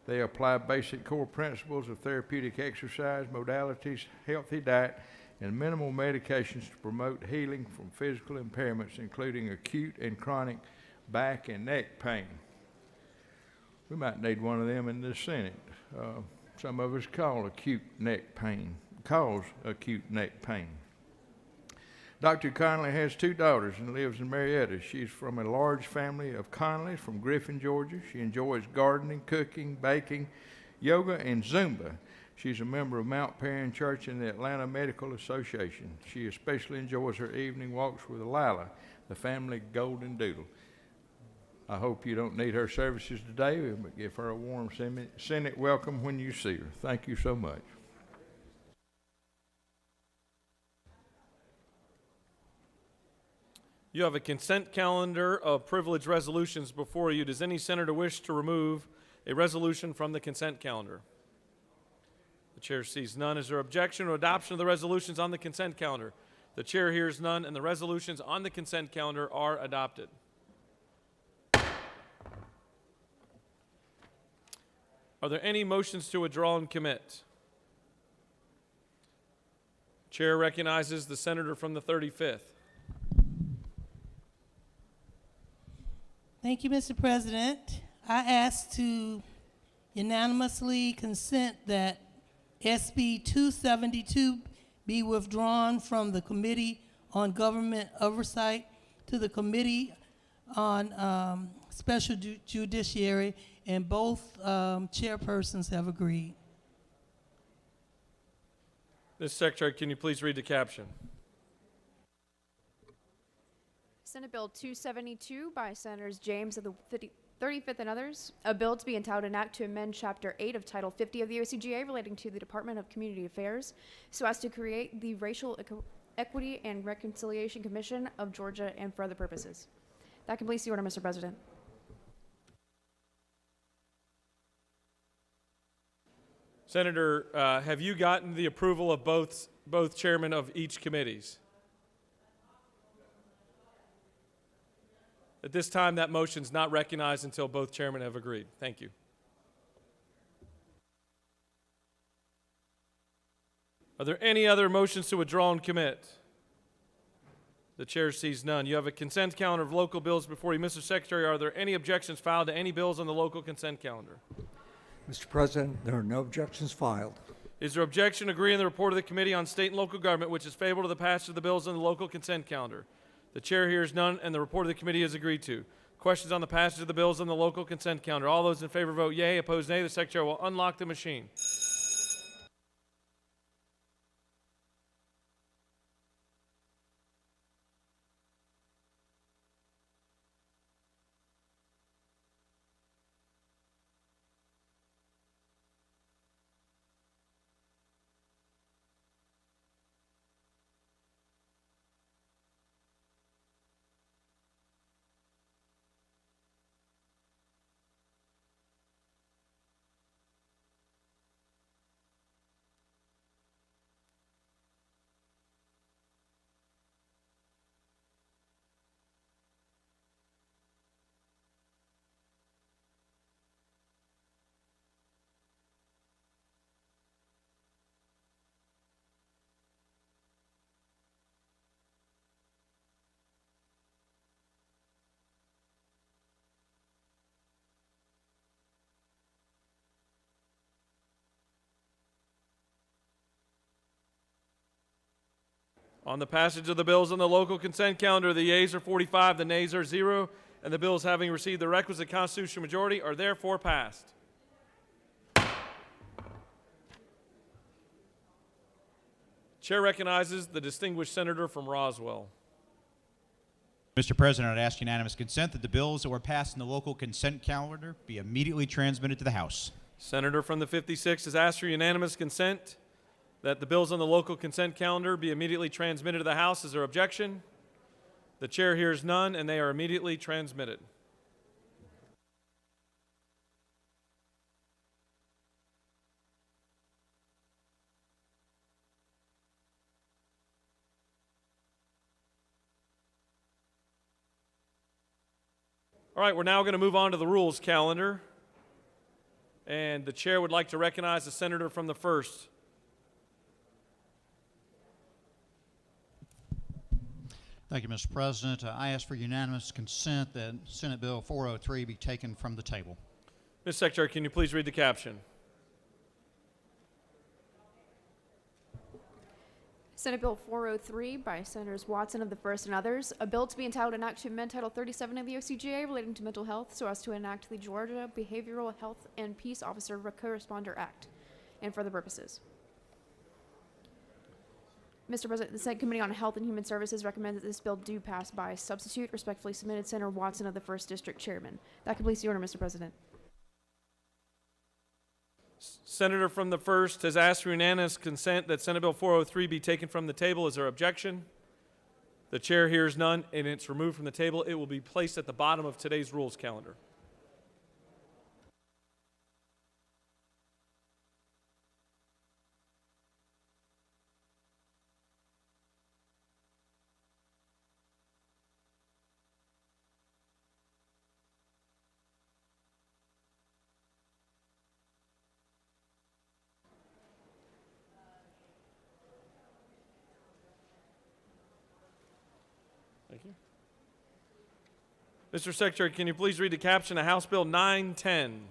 They apply basic core principles of therapeutic exercise, modalities, healthy diet, and minimal medications to promote healing from physical impairments, including acute and chronic back and neck pain. We might need one of them in the Senate. Some of us cause acute neck pain. Dr. Connolly has 2 daughters and lives in Merritt. She's from a large family of Connollys from Griffin, Georgia. She enjoys gardening, cooking, baking, yoga, and Zumba. She's a member of Mount Perrin Church and the Atlanta Medical Association. She especially enjoys her evening walks with Lila, the family golden doodle. I hope you don't need her services today, but give her a warm Senate welcome when you see her. Thank you so much. You have a consent calendar of privilege resolutions before you. Does any senator wish to remove a resolution from the consent calendar? The chair sees none. Is there objection or adoption of the resolutions on the consent calendar? The chair hears none, and the resolutions on the consent calendar are adopted. Are there any motions to withdraw and commit? Chair recognizes the senator from the 35th. Thank you, Mr. President. I ask to unanimously consent that SB 272 be withdrawn from the Committee on Government Oversight to the Committee on Special Judiciary, and both chairpersons have agreed. Ms. Secretary, can you please read the caption? Senate Bill 272 by Senators James of the 35th and others, a bill to be entitled an act to amend Chapter 8 of Title 50 of the OCGA relating to the Department of Community Affairs so as to create the Racial Equity and Reconciliation Commission of Georgia and for other purposes. That completes the order, Mr. President. Senator, have you gotten the approval of both chairmen of each committees? At this time, that motion is not recognized until both chairmen have agreed. Thank you. Are there any other motions to withdraw and commit? The chair sees none. You have a consent calendar of local bills before you. Mr. Secretary, are there any objections filed to any bills on the local consent calendar? Mr. President, there are no objections filed. Is there objection to agree in the report of the Committee on State and Local Government, which is favorable to the passage of the bills on the local consent calendar? The chair hears none, and the report of the committee is agreed to. Questions on the passage of the bills on the local consent calendar? All those in favor vote yea. Opposed, nay. The Secretary will unlock the machine. On the passage of the bills on the local consent calendar, the yeas are 45, the nays are 0, and the bills having received the requisite constitutional majority are therefore passed. Chair recognizes the distinguished senator from Roswell. Mr. President, I'd ask unanimous consent that the bills that were passed in the local consent calendar be immediately transmitted to the House. Senator from the 56th has asked for unanimous consent that the bills on the local consent calendar be immediately transmitted to the House. Is there objection? The chair hears none, and they are immediately transmitted. All right, we're now going to move on to the rules calendar. And the chair would like to recognize the senator from the 1st. Thank you, Mr. President. I ask for unanimous consent that Senate Bill 403 be taken from the table. Ms. Secretary, can you please read the caption? Senate Bill 403 by Senators Watson of the 1st and others, a bill to be entitled an act to amend Title 37 of the OCGA relating to mental health so as to enact the Georgia Behavioral Health and Peace Officer Co-Responder Act, and for the purposes. Mr. President, the Senate Committee on Health and Human Services recommends that this bill do pass by substitute. Respectfully submitted, Senator Watson of the 1st District Chairman. That completes the order, Mr. President. Senator from the 1st has asked for unanimous consent that Senate Bill 403 be taken from the table. Is there objection? The chair hears none, and it's removed from the table. It will be placed at the bottom of today's rules calendar. Thank you. Mr. Secretary, can you please read the caption of House Bill 910?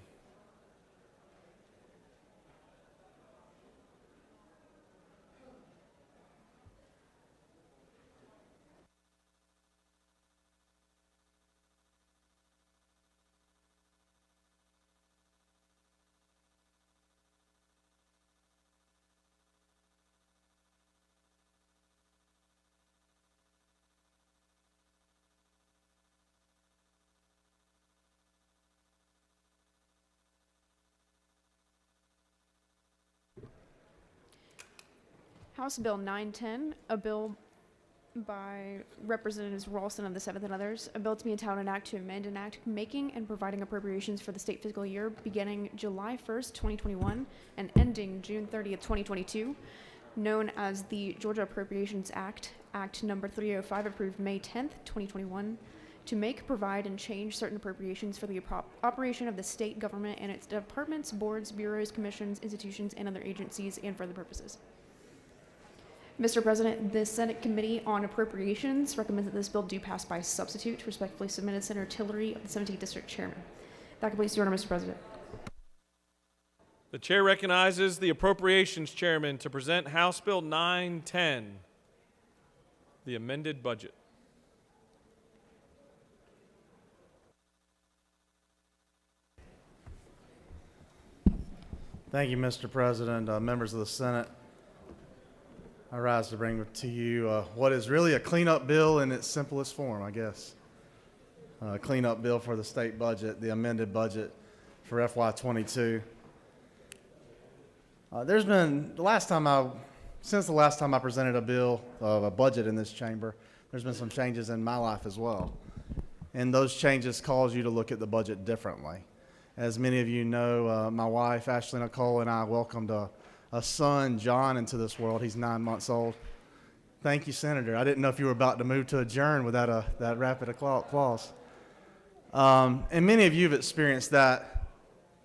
House Bill 910, a bill by Representatives Ralston of the 7th and others, a bill to be entitled an act to amend an act making and providing appropriations for the state fiscal year beginning July 1st, 2021 and ending June 30th, 2022, known as the Georgia Appropriations Act, Act Number 305, approved May 10th, 2021, to make, provide, and change certain appropriations for the operation of the state government and its departments, boards, bureaus, commissions, institutions, and other agencies, and for other purposes. Mr. President, the Senate Committee on Appropriations recommends that this bill do pass by substitute. Respectfully submitted, Senator Tillery of the 17th District Chairman. That completes the order, Mr. President. The chair recognizes the Appropriations Chairman to present House Bill 910, the amended budget. Thank you, Mr. President, members of the Senate. I rise to bring to you what is really a cleanup bill in its simplest form, I guess. A cleanup bill for the state budget, the amended budget for FY22. There's been, since the last time I presented a bill of a budget in this chamber, there's been some changes in my life as well. And those changes cause you to look at the budget differently. As many of you know, my wife, Ashley Nicole, and I welcomed a son, John, into this world. He's 9 months old. Thank you, Senator. I didn't know if you were about to move to adjourn without that rapid applause. And many of you have experienced that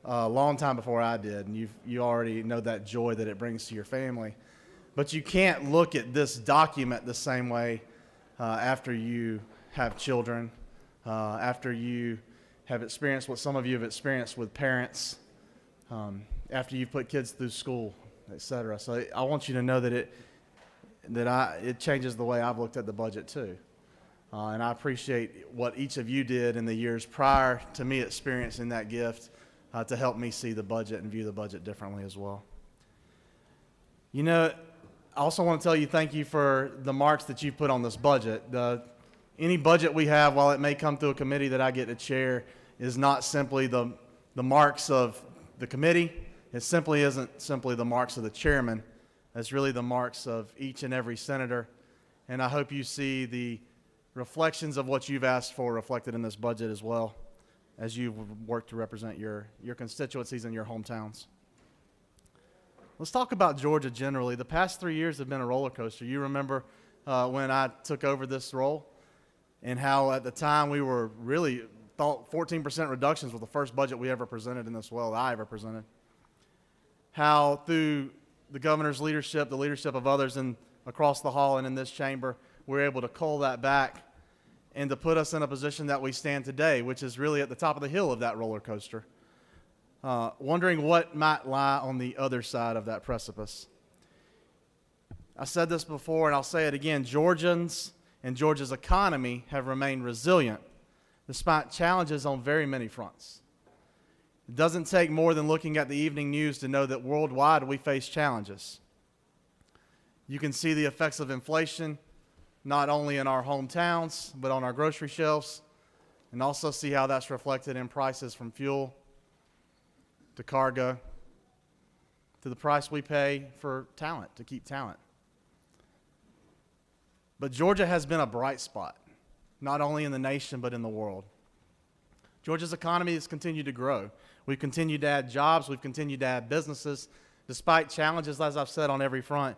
a long time before I did, and you already know that joy that it brings to your family. But you can't look at this document the same way after you have children, after you have experienced what some of you have experienced with parents, after you've put kids through school, etc. So I want you to know that it changes the way I've looked at the budget too. And I appreciate what each of you did in the years prior to me experiencing that gift to help me see the budget and view the budget differently as well. You know, I also want to tell you thank you for the marks that you've put on this budget. Any budget we have, while it may come through a committee that I get to chair, is not simply the marks of the committee. It simply isn't simply the marks of the chairman. It's really the marks of each and every senator. And I hope you see the reflections of what you've asked for reflected in this budget as well, as you've worked to represent your constituencies and your hometowns. Let's talk about Georgia generally. The past 3 years have been a roller coaster. You remember when I took over this role and how at the time we were really thought 14% reductions was the first budget we ever presented in this well that I ever presented. How through the governor's leadership, the leadership of others across the hall and in this chamber, we're able to cull that back and to put us in a position that we stand today, which is really at the top of the hill of that roller coaster. Wondering what might lie on the other side of that precipice. I said this before and I'll say it again, Georgians and Georgia's economy have remained resilient despite challenges on very many fronts. It doesn't take more than looking at the evening news to know that worldwide we face challenges. You can see the effects of inflation not only in our hometowns, but on our grocery shelves, and also see how that's reflected in prices from fuel to cargo to the price we pay for talent, to keep talent. But Georgia has been a bright spot, not only in the nation, but in the world. Georgia's economy has continued to grow. We've continued to add jobs. We've continued to add businesses, despite challenges, as I've said, on every front.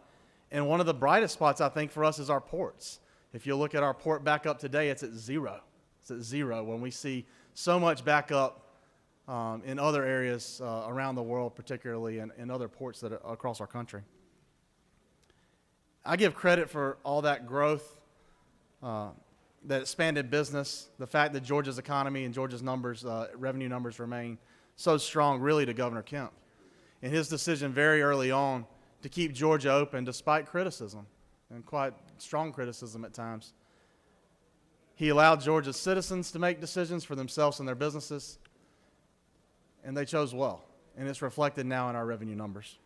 And one of the brightest spots, I think, for us is our ports. If you look at our port backup today, it's at zero. It's at zero when we see so much backup in other areas around the world, particularly in other ports that are across our country. I give credit for all that growth, that expanded business, the fact that Georgia's economy and Georgia's numbers, revenue numbers remain so strong, really to Governor Kemp. And his decision very early on to keep Georgia open despite criticism, and quite strong criticism at times. He allowed Georgia's citizens to make decisions for themselves and their businesses, and they chose well, and it's reflected now in our revenue numbers.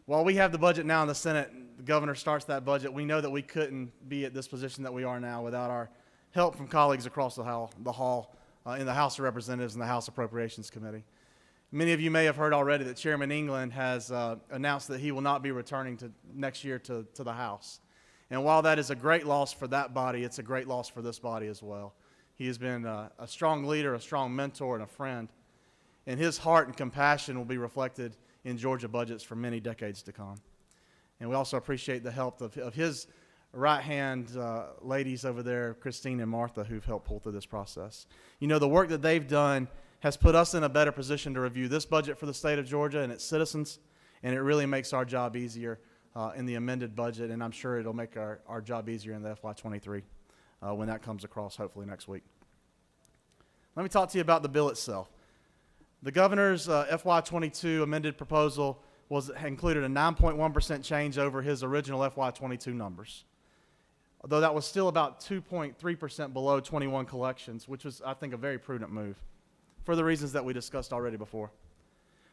While we have the budget now in the Senate, the governor starts that budget, we know that we couldn't be at this position that we are now without our help from colleagues across the hall in the House of Representatives and the House Appropriations Committee. Many of you may have heard already that Chairman England has announced that he will not be returning next year to the House. And while that is a great loss for that body, it's a great loss for this body as well. He has been a strong leader, a strong mentor, and a friend. And his heart and compassion will be reflected in Georgia budgets for many decades to come. And we also appreciate the help of his right-hand ladies over there, Christine and Martha, who've helped pull through this process. You know, the work that they've done has put us in a better position to review this budget for the state of Georgia and its citizens, and it really makes our job easier in the amended budget, and I'm sure it'll make our job easier in the FY23 when that comes across, hopefully next week. Let me talk to you about the bill itself. The governor's FY22 amended proposal included a 9.1% change over his original FY22 numbers, although that was still about 2.3% below 21 collections, which was, I think, a very prudent move for the reasons that we discussed already before.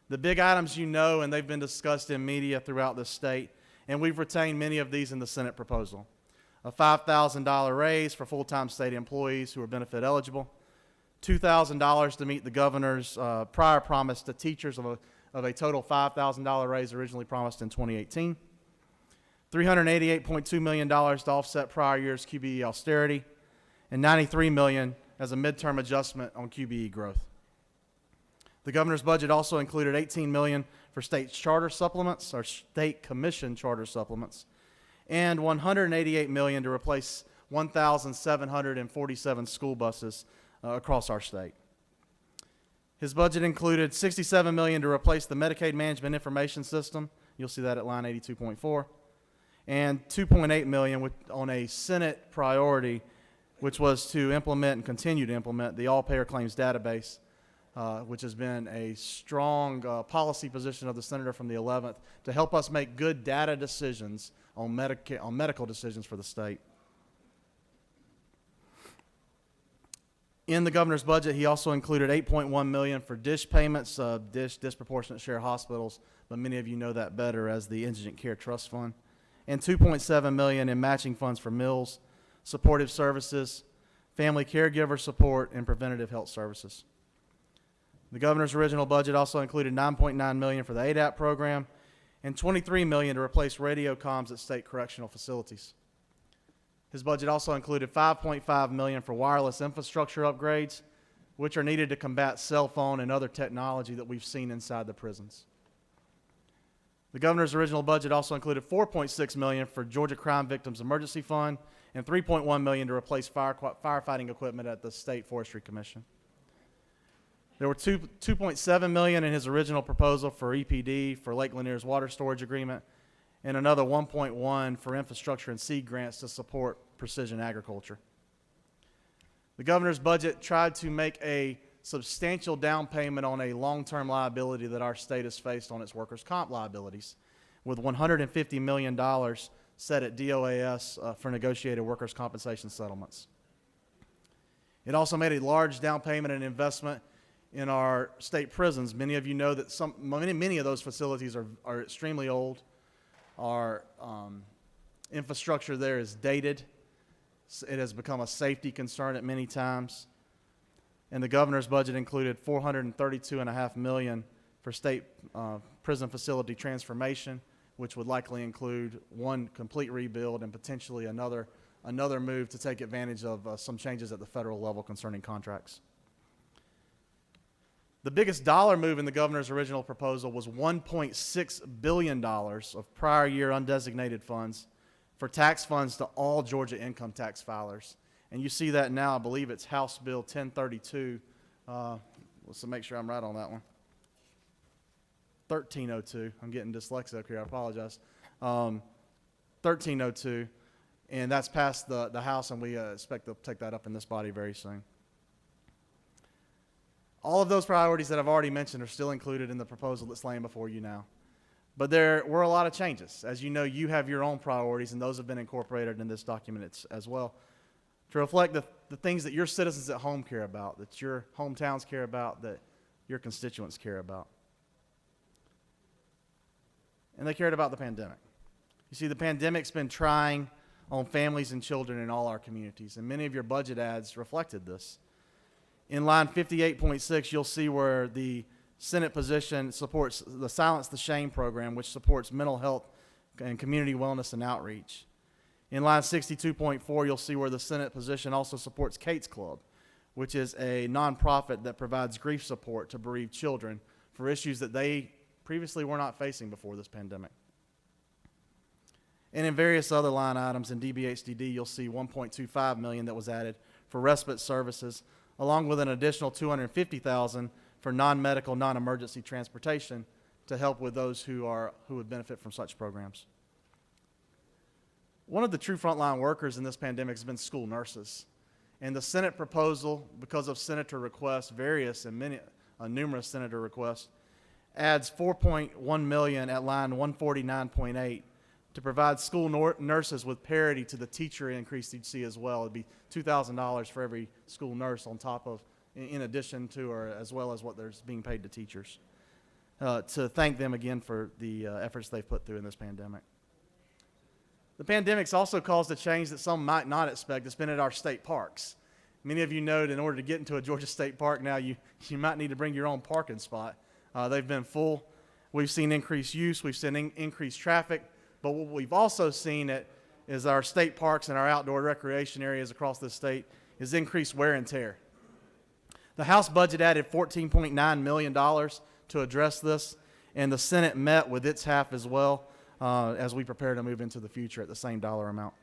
The big items you know, and they've been discussed in media throughout the state, and we've retained many of these in the Senate proposal. A $5,000 raise for full-time state employees who are benefit eligible, $2,000 to meet the governor's prior promise to teachers of a total $5,000 raise originally promised in 2018, $388.2 million to offset prior year's QBE austerity, and $93 million as a midterm adjustment on QBE growth. The governor's budget also included $18 million for state charter supplements, or state commission charter supplements, and $188 million to replace 1,747 school buses across our state. His budget included $67 million to replace the Medicaid Management Information System. You'll see that at line 82.4, and $2.8 million on a Senate priority, which was to implement and continue to implement the All-Payer Claims Database, which has been a strong policy position of the senator from the 11th to help us make good data decisions on medical decisions for the state. In the governor's budget, he also included $8.1 million for DISH payments, DISH, Disproportionate Share Hospitals, but many of you know that better as the Indigent Care Trust Fund, and $2.7 million in matching funds for meals, supportive services, family caregiver support, and preventative health services. The governor's original budget also included $9.9 million for the ADAP program and $23 million to replace radio comms at state correctional facilities. His budget also included $5.5 million for wireless infrastructure upgrades, which are needed to combat cell phone and other technology that we've seen inside the prisons. The governor's original budget also included $4.6 million for Georgia Crime Victims Emergency Fund and $3.1 million to replace firefighting equipment at the State Forestry Commission. There were $2.7 million in his original proposal for EPD for Lake Lanier's water storage agreement, and another $1.1 for infrastructure and seed grants to support precision agriculture. The governor's budget tried to make a substantial down payment on a long-term liability that our state has faced on its workers' comp liabilities. with $150 million set at DOAS for negotiated workers' compensation settlements. It also made a large down payment and investment in our state prisons. Many of you know that many of those facilities are extremely old. Our infrastructure there is dated. It has become a safety concern at many times. And the governor's budget included $432.5 million for state prison facility transformation, which would likely include one complete rebuild and potentially another move to take advantage of some changes at the federal level concerning contracts. The biggest dollar move in the governor's original proposal was $1.6 billion of prior year undesignated funds for tax funds to all Georgia income tax filers. And you see that now. I believe it's House Bill 1032. Let's make sure I'm right on that one. 1302. I'm getting dyslexic here. I apologize. 1302. And that's passed the House, and we expect to take that up in this body very soon. All of those priorities that I've already mentioned are still included in the proposal that's laying before you now. But there were a lot of changes. As you know, you have your own priorities, and those have been incorporated in this document as well to reflect the things that your citizens at home care about, that your hometowns care about, that your constituents care about. And they cared about the pandemic. You see, the pandemic's been trying on families and children in all our communities, and many of your budget ads reflected this. In line 58.6, you'll see where the Senate position supports the Silence the Shame program, which supports mental health and community wellness and outreach. In line 62.4, you'll see where the Senate position also supports Kate's Club, which is a nonprofit that provides grief support to bereaved children for issues that they previously were not facing before this pandemic. And in various other line items in DBHDD, you'll see $1.25 million that was added for respite services, along with an additional $250,000 for non-medical, non-emergency transportation to help with those who would benefit from such programs. One of the true frontline workers in this pandemic has been school nurses. And the Senate proposal, because of senator requests, numerous senator requests, adds $4.1 million at line 149.8 to provide school nurses with parity to the teacher increase you'd see as well. It'd be $2,000 for every school nurse on top of, in addition to, or as well as what there's being paid to teachers. To thank them again for the efforts they've put through in this pandemic. The pandemic's also caused a change that some might not expect. It's been at our state parks. Many of you know that in order to get into a Georgia State Park now, you might need to bring your own parking spot. They've been full. We've seen increased use. We've seen increased traffic. But what we've also seen is our state parks and our outdoor recreation areas across the state is increased wear and tear. The House budget added $14.9 million to address this, and the Senate met with its half as well as we prepare to move into the future at the same dollar amount.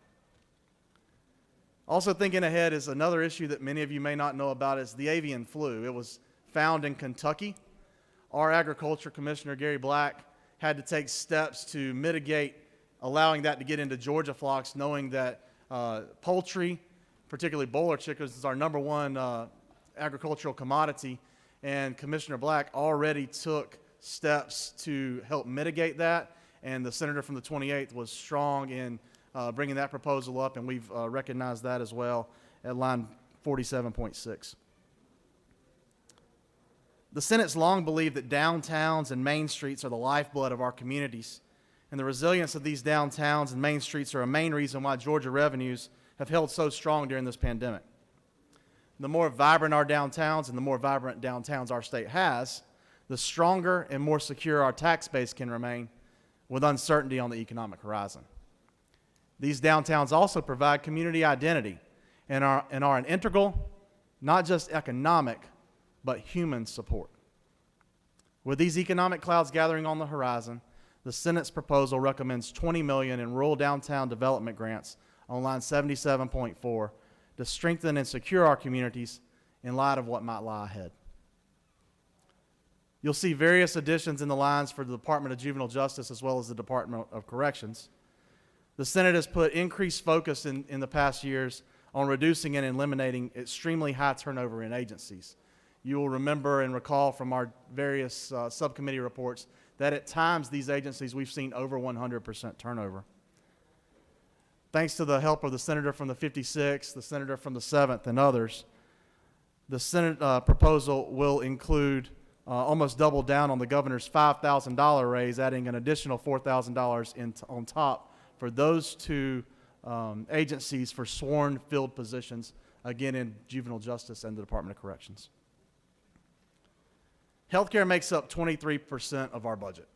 Also thinking ahead is another issue that many of you may not know about is the avian flu. It was found in Kentucky. Our Agriculture Commissioner, Gary Black, had to take steps to mitigate allowing that to get into Georgia flocks, knowing that poultry, particularly boiler chickens, is our number one agricultural commodity, and Commissioner Black already took steps to help mitigate that, and the senator from the 28th was strong in bringing that proposal up, and we've recognized that as well at line 47.6. The Senate's long believed that downtowns and main streets are the lifeblood of our communities, and the resilience of these downtowns and main streets are a main reason why Georgia revenues have held so strong during this pandemic. The more vibrant our downtowns and the more vibrant downtowns our state has, the stronger and more secure our tax base can remain with uncertainty on the economic horizon. These downtowns also provide community identity and are an integral, not just economic, but human support. With these economic clouds gathering on the horizon, the Senate's proposal recommends $20 million in rural downtown development grants on line 77.4 to strengthen and secure our communities in light of what might lie ahead. You'll see various additions in the lines for the Department of Juvenile Justice as well as the Department of Corrections. The Senate has put increased focus in the past years on reducing and eliminating extremely high turnover in agencies. You will remember and recall from our various subcommittee reports that at times these agencies we've seen over 100% turnover. Thanks to the help of the senator from the 56th, the senator from the 7th, and others, the Senate proposal will include almost double down on the governor's $5,000 raise, adding an additional $4,000 on top for those two agencies for sworn filled positions, again in juvenile justice and the Department of Corrections. Healthcare makes up 23% of our budget,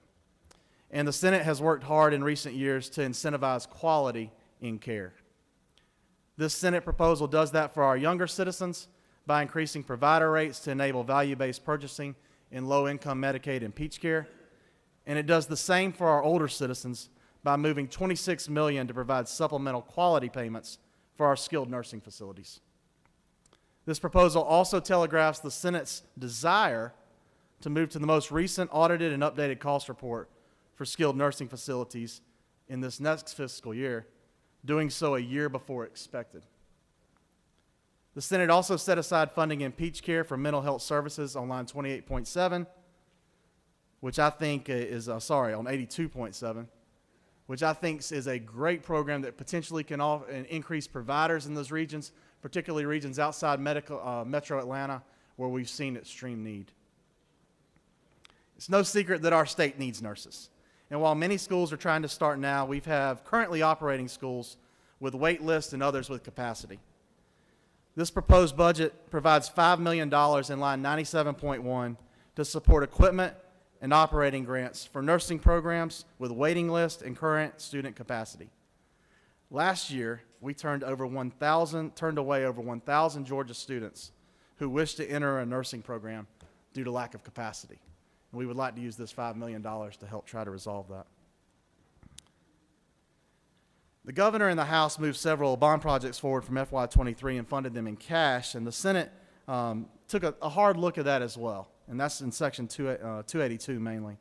and the Senate has worked hard in recent years to incentivize quality in care. This Senate proposal does that for our younger citizens by increasing provider rates to enable value-based purchasing in low-income Medicaid and Peach Care, and it does the same for our older citizens by moving $26 million to provide supplemental quality payments for our skilled nursing facilities. This proposal also telegraphs the Senate's desire to move to the most recent audited and updated cost report for skilled nursing facilities in this next fiscal year, doing so a year before expected. The Senate also set aside funding in Peach Care for mental health services on line 28.7, which I think is, on 82.7, which I think is a great program that potentially can increase providers in those regions, particularly regions outside Metro Atlanta, where we've seen extreme need. It's no secret that our state needs nurses. And while many schools are trying to start now, we have currently operating schools with wait lists and others with capacity. This proposed budget provides $5 million in line 97.1 to support equipment and operating grants for nursing programs with waiting lists and current student capacity. Last year, we turned away over 1,000 Georgia students who wished to enter a nursing program due to lack of capacity. And we would like to use this $5 million to help try to resolve that. The governor and the House moved several bond projects forward from FY23 and funded them in cash, and the Senate took a hard look at that as well, and that's in Section 282 mainly.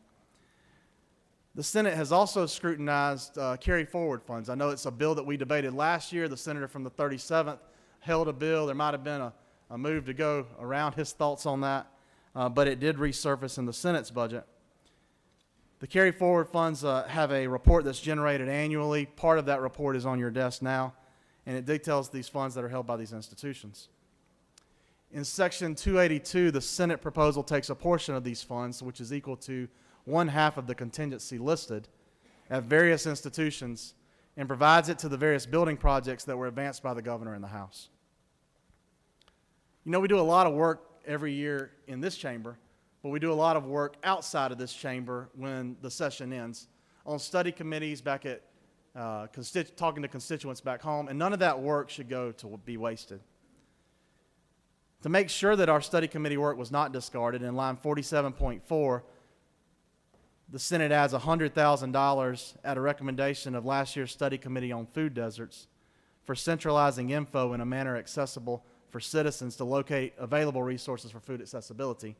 The Senate has also scrutinized Carryforward Funds. I know it's a bill that we debated last year. The senator from the 37th held a bill. There might have been a move to go around his thoughts on that, but it did resurface in the Senate's budget. The Carryforward Funds have a report that's generated annually. Part of that report is on your desk now, and it details these funds that are held by these institutions. In Section 282, the Senate proposal takes a portion of these funds, which is equal to 1/2 of the contingency listed at various institutions, and provides it to the various building projects that were advanced by the governor and the House. You know, we do a lot of work every year in this chamber, but we do a lot of work outside of this chamber when the session ends, on study committees back at talking to constituents back home, and none of that work should go to be wasted. To make sure that our study committee work was not discarded, in line 47.4, the Senate adds $100,000 at a recommendation of last year's study committee on food deserts for centralizing info in a manner accessible for citizens to locate available resources for food accessibility.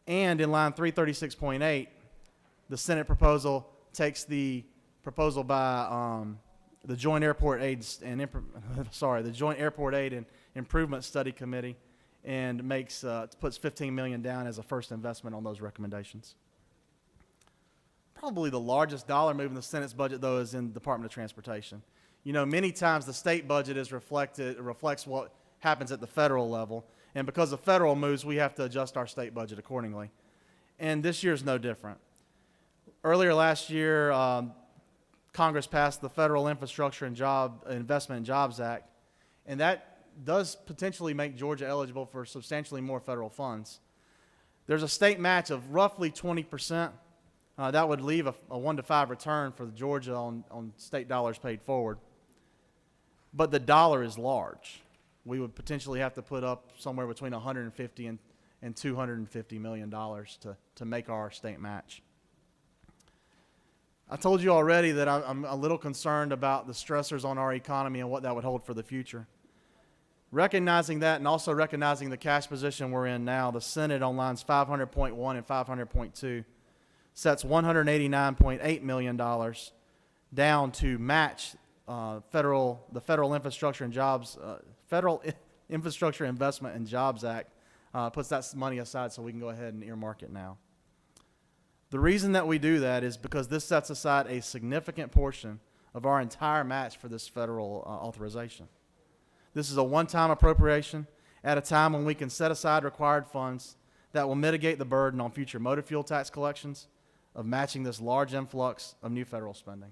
And in line 336.8, the Senate proposal takes the proposal by the Joint Airport Aid and Improvement Study Committee and puts $15 million down as a first investment on those recommendations. Probably the largest dollar move in the Senate's budget, though, is in the Department of Transportation. You know, many times the state budget reflects what happens at the federal level, and because of federal moves, we have to adjust our state budget accordingly. And this year is no different. Earlier last year, Congress passed the Federal Infrastructure and Investment and Jobs Act, and that does potentially make Georgia eligible for substantially more federal funds. There's a state match of roughly 20%. That would leave a 1 to 5 return for Georgia on state dollars paid forward. But the dollar is large. We would potentially have to put up somewhere between $150 and $250 million to make our state match. I told you already that I'm a little concerned about the stressors on our economy and what that would hold for the future. Recognizing that and also recognizing the cash position we're in now, the Senate on lines 500.1 and 500.2 sets $189.8 million down to match the Federal Infrastructure Investment and Jobs Act puts that money aside so we can go ahead and earmark it now. The reason that we do that is because this sets aside a significant portion of our entire match for this federal authorization. This is a one-time appropriation at a time when we can set aside required funds that will mitigate the burden on future motor fuel tax collections of matching this large influx of new federal spending.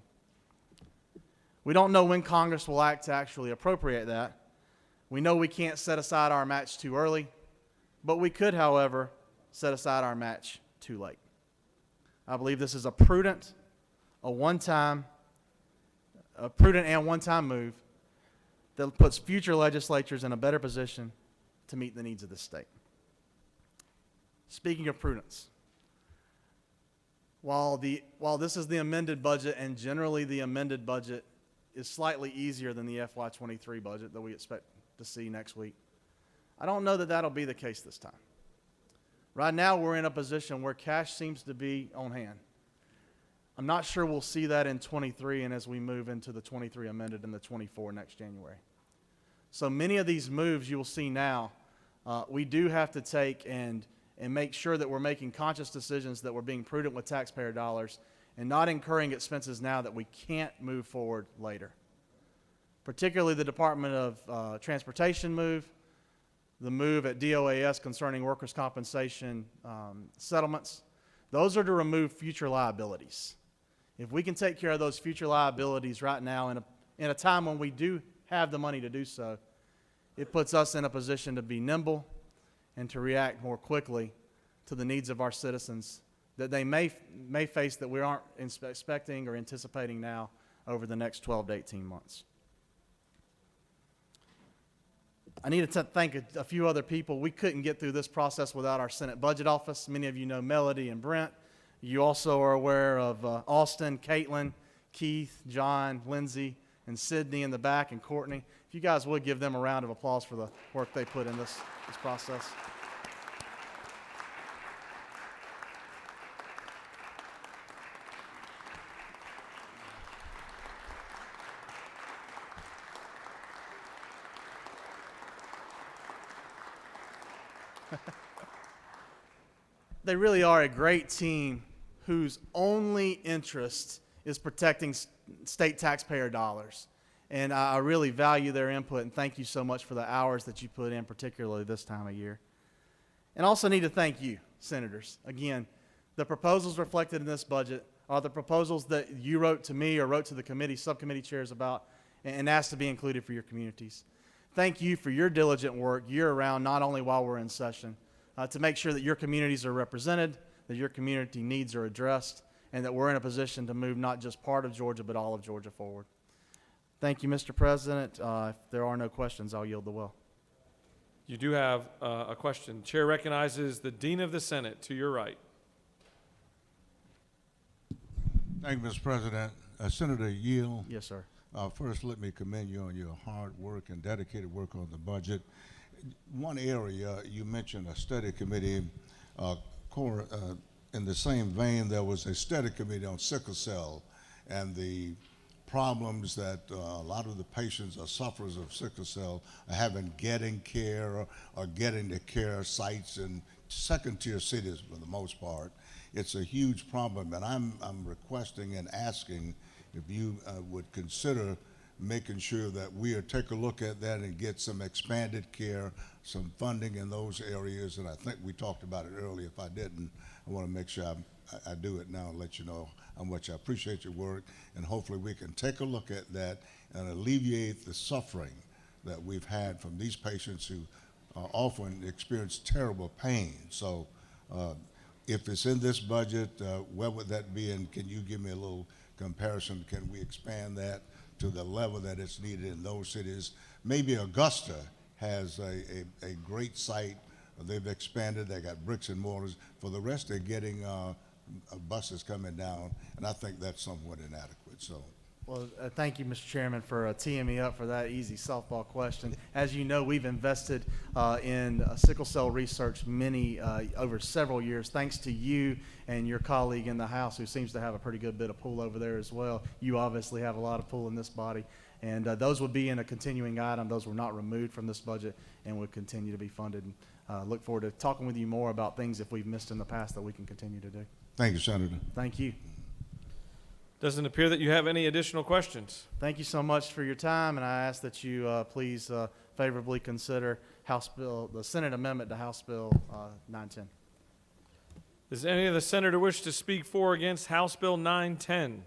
We don't know when Congress will act to actually appropriate that. We know we can't set aside our match too early, but we could, however, set aside our match too late. I believe this is a prudent and one-time move that puts future legislatures in a better position to meet the needs of the state. Speaking of prudence, while this is the amended budget, and generally the amended budget is slightly easier than the FY23 budget that we expect to see next week, I don't know that that'll be the case this time. Right now, we're in a position where cash seems to be on hand. I'm not sure we'll see that in 23 and as we move into the 23 amended and the 24 next January. So many of these moves you will see now, we do have to take and make sure that we're making conscious decisions, that we're being prudent with taxpayer dollars and not incurring expenses now that we can't move forward later. Particularly the Department of Transportation move, the move at DOAS concerning workers' compensation settlements. Those are to remove future liabilities. If we can take care of those future liabilities right now in a time when we do have the money to do so, it puts us in a position to be nimble and to react more quickly to the needs of our citizens that they may face that we aren't expecting or anticipating now over the next 12 to 18 months. I need to thank a few other people. We couldn't get through this process without our Senate Budget Office. Many of you know Melody and Brent. You also are aware of Austin, Caitlin, Keith, John, Lindsay, and Sydney in the back, and Courtney. If you guys would give them a round of applause for the work they put in this process. They really are a great team whose only interest is protecting state taxpayer dollars. And I really value their input, and thank you so much for the hours that you put in, particularly this time of year. And also need to thank you, senators. Again, the proposals reflected in this budget are the proposals that you wrote to me or wrote to the committee, subcommittee chairs about, and asked to be included for your communities. Thank you for your diligent work year-round, not only while we're in session, to make sure that your communities are represented, that your community needs are addressed, and that we're in a position to move not just part of Georgia, but all of Georgia forward. Thank you, Mr. President. If there are no questions, I'll yield the will. You do have a question. Chair recognizes the Dean of the Senate to your right. Thank you, Mr. President. Senator Yield. Yes, sir. First, let me commend you on your hard work and dedicated work on the budget. One area, you mentioned a study committee. In the same vein, there was a study committee on sickle cell and the problems that a lot of the patients or sufferers of sickle cell are having getting care or getting to care sites in second-tier cities for the most part. It's a huge problem, and I'm requesting and asking if you would consider making sure that we take a look at that and get some expanded care, some funding in those areas. And I think we talked about it earlier. If I didn't, I want to make sure I do it now and let you know how much I appreciate your work. And hopefully we can take a look at that and alleviate the suffering that we've had from these patients who often experience terrible pain. So if it's in this budget, where would that be? And can you give me a little comparison? Can we expand that to the level that it's needed in those cities? Maybe Augusta has a great site. They've expanded. They got bricks and mortars. For the rest, they're getting buses coming down, and I think that's somewhat inadequate. So. Well, thank you, Mr. Chairman, for teeing me up for that easy softball question. As you know, we've invested in sickle cell research over several years, thanks to you and your colleague in the House who seems to have a pretty good bit of pull over there as well. You obviously have a lot of pull in this body. And those would be in a continuing item. Those were not removed from this budget and would continue to be funded look forward to talking with you more about things if we've missed in the past that we can continue to do. Thank you, Senator. Thank you. Doesn't appear that you have any additional questions. Thank you so much for your time, and I ask that you please favorably consider the Senate amendment to House Bill 910. Does any of the senator wish to speak for or against House Bill 910?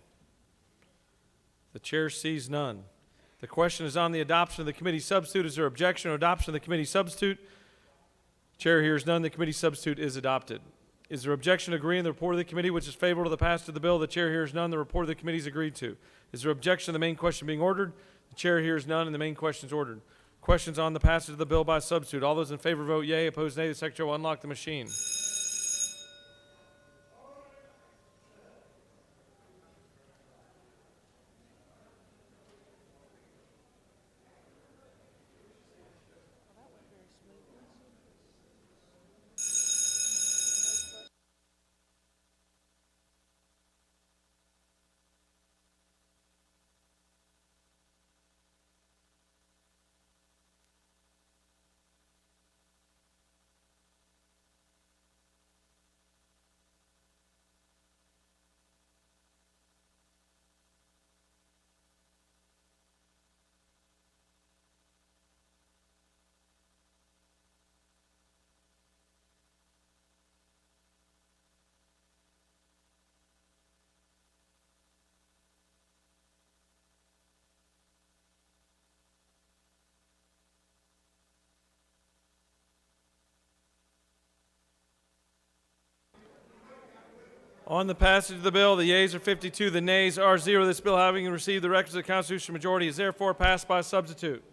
The chair sees none. The question is on the adoption of the committee substitute. Is there objection or adoption of the committee substitute? Chair hears none. The committee substitute is adopted. Is there objection to agreeing the report of the committee, which is favorable to the passage of the bill? The chair hears none. The report of the committee is agreed to. Is there objection to the main question being ordered? The chair hears none, and the main question is ordered. Questions on the passage of the bill by substitute. All those in favor vote yea. Opposed nay. The secretary will unlock the machine. On the passage of the bill, the yeas are 52, the nays are 0. This bill, having received the requisite constitutional majority, is therefore passed by substitute.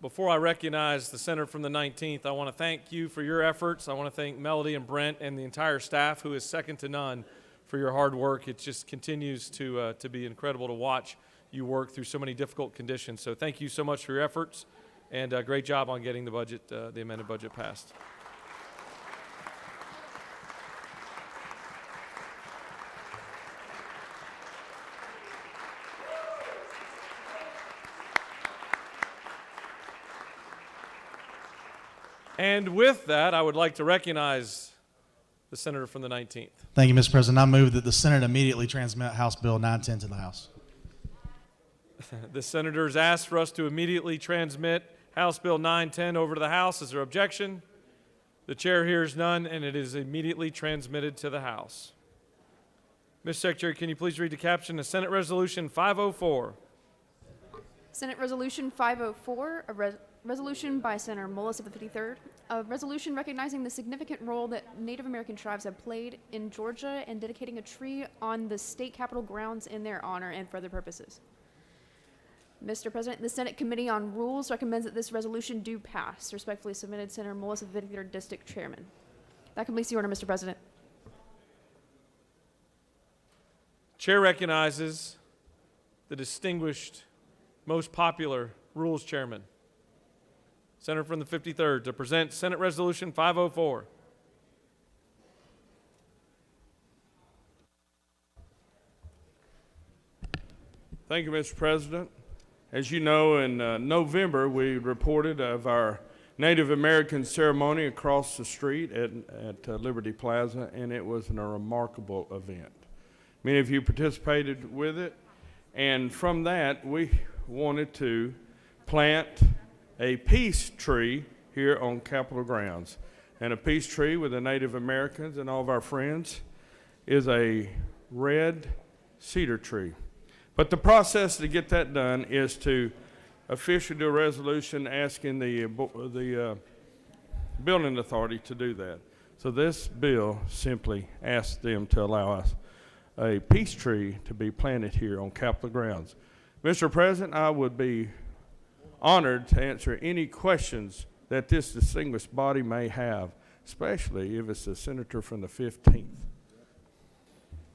Before I recognize the senator from the 19th, I want to thank you for your efforts. I want to thank Melody and Brent and the entire staff, who is second to none, for your hard work. It just continues to be incredible to watch you work through so many difficult conditions. So thank you so much for your efforts. And great job on getting the budget, the amended budget passed. And with that, I would like to recognize the senator from the 19th. Thank you, Mr. President. I move that the Senate immediately transmit House Bill 910 to the House. The senators asked for us to immediately transmit House Bill 910 over to the House. Is there objection? The chair hears none, and it is immediately transmitted to the House. Mr. Secretary, can you please read the caption of Senate Resolution 504? Senate Resolution 504, a resolution by Senator Mullis of the 53rd, a resolution recognizing the significant role that Native American tribes have played in Georgia and dedicating a tree on the state capitol grounds in their honor and for other purposes. Mr. President, the Senate Committee on Rules recommends that this resolution do pass. Respectfully submitted, Senator Mullis of the 53rd District Chairman. That completes the order, Mr. President. Chair recognizes the distinguished, most popular Rules Chairman, Senator from the 53rd, to present Senate Resolution 504. Thank you, Mr. President. As you know, in November, we reported of our Native American ceremony across the street at Liberty Plaza, and it was a remarkable event. Many of you participated with it, and from that, we wanted to plant a peace tree here on Capitol grounds. And a peace tree with the Native Americans and all of our friends is a red cedar tree. But the process to get that done is to officially do a resolution asking the building authority to do that. So this bill simply asks them to allow us a peace tree to be planted here on Capitol grounds. Mr. President, I would be honored to answer any questions that this distinguished body may have, especially if it's a senator from the 15th.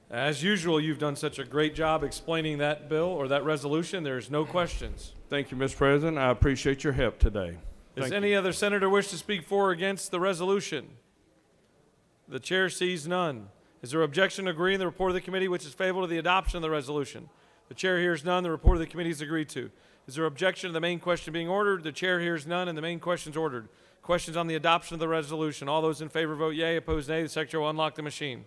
As usual, you've done such a great job explaining that bill or that resolution. There's no questions. Thank you, Mr. President. I appreciate your help today. Does any other senator wish to speak for or against the resolution? The chair sees none. Is there objection to agreeing the report of the committee, which is favorable to the adoption of the resolution? The chair hears none. The report of the committee is agreed to. Is there objection to the main question being ordered? The chair hears none, and the main question is ordered. Questions on the adoption of the resolution. All those in favor vote yea. Opposed, nay. The secretary will unlock the machine.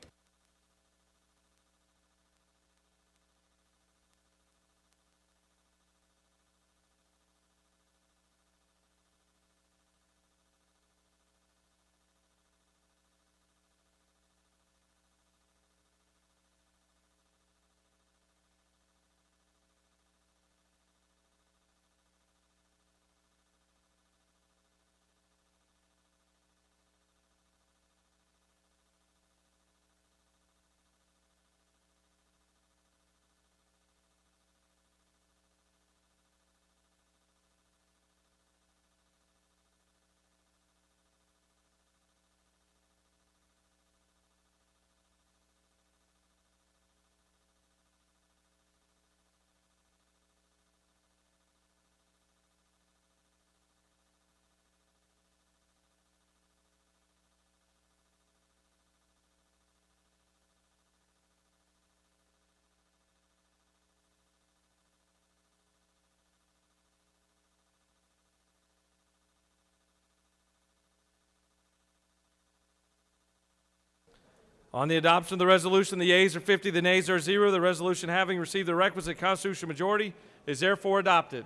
On the adoption of the resolution, the yeas are 50, the nays are 0. The resolution, having received the requisite constitutional majority, is therefore adopted.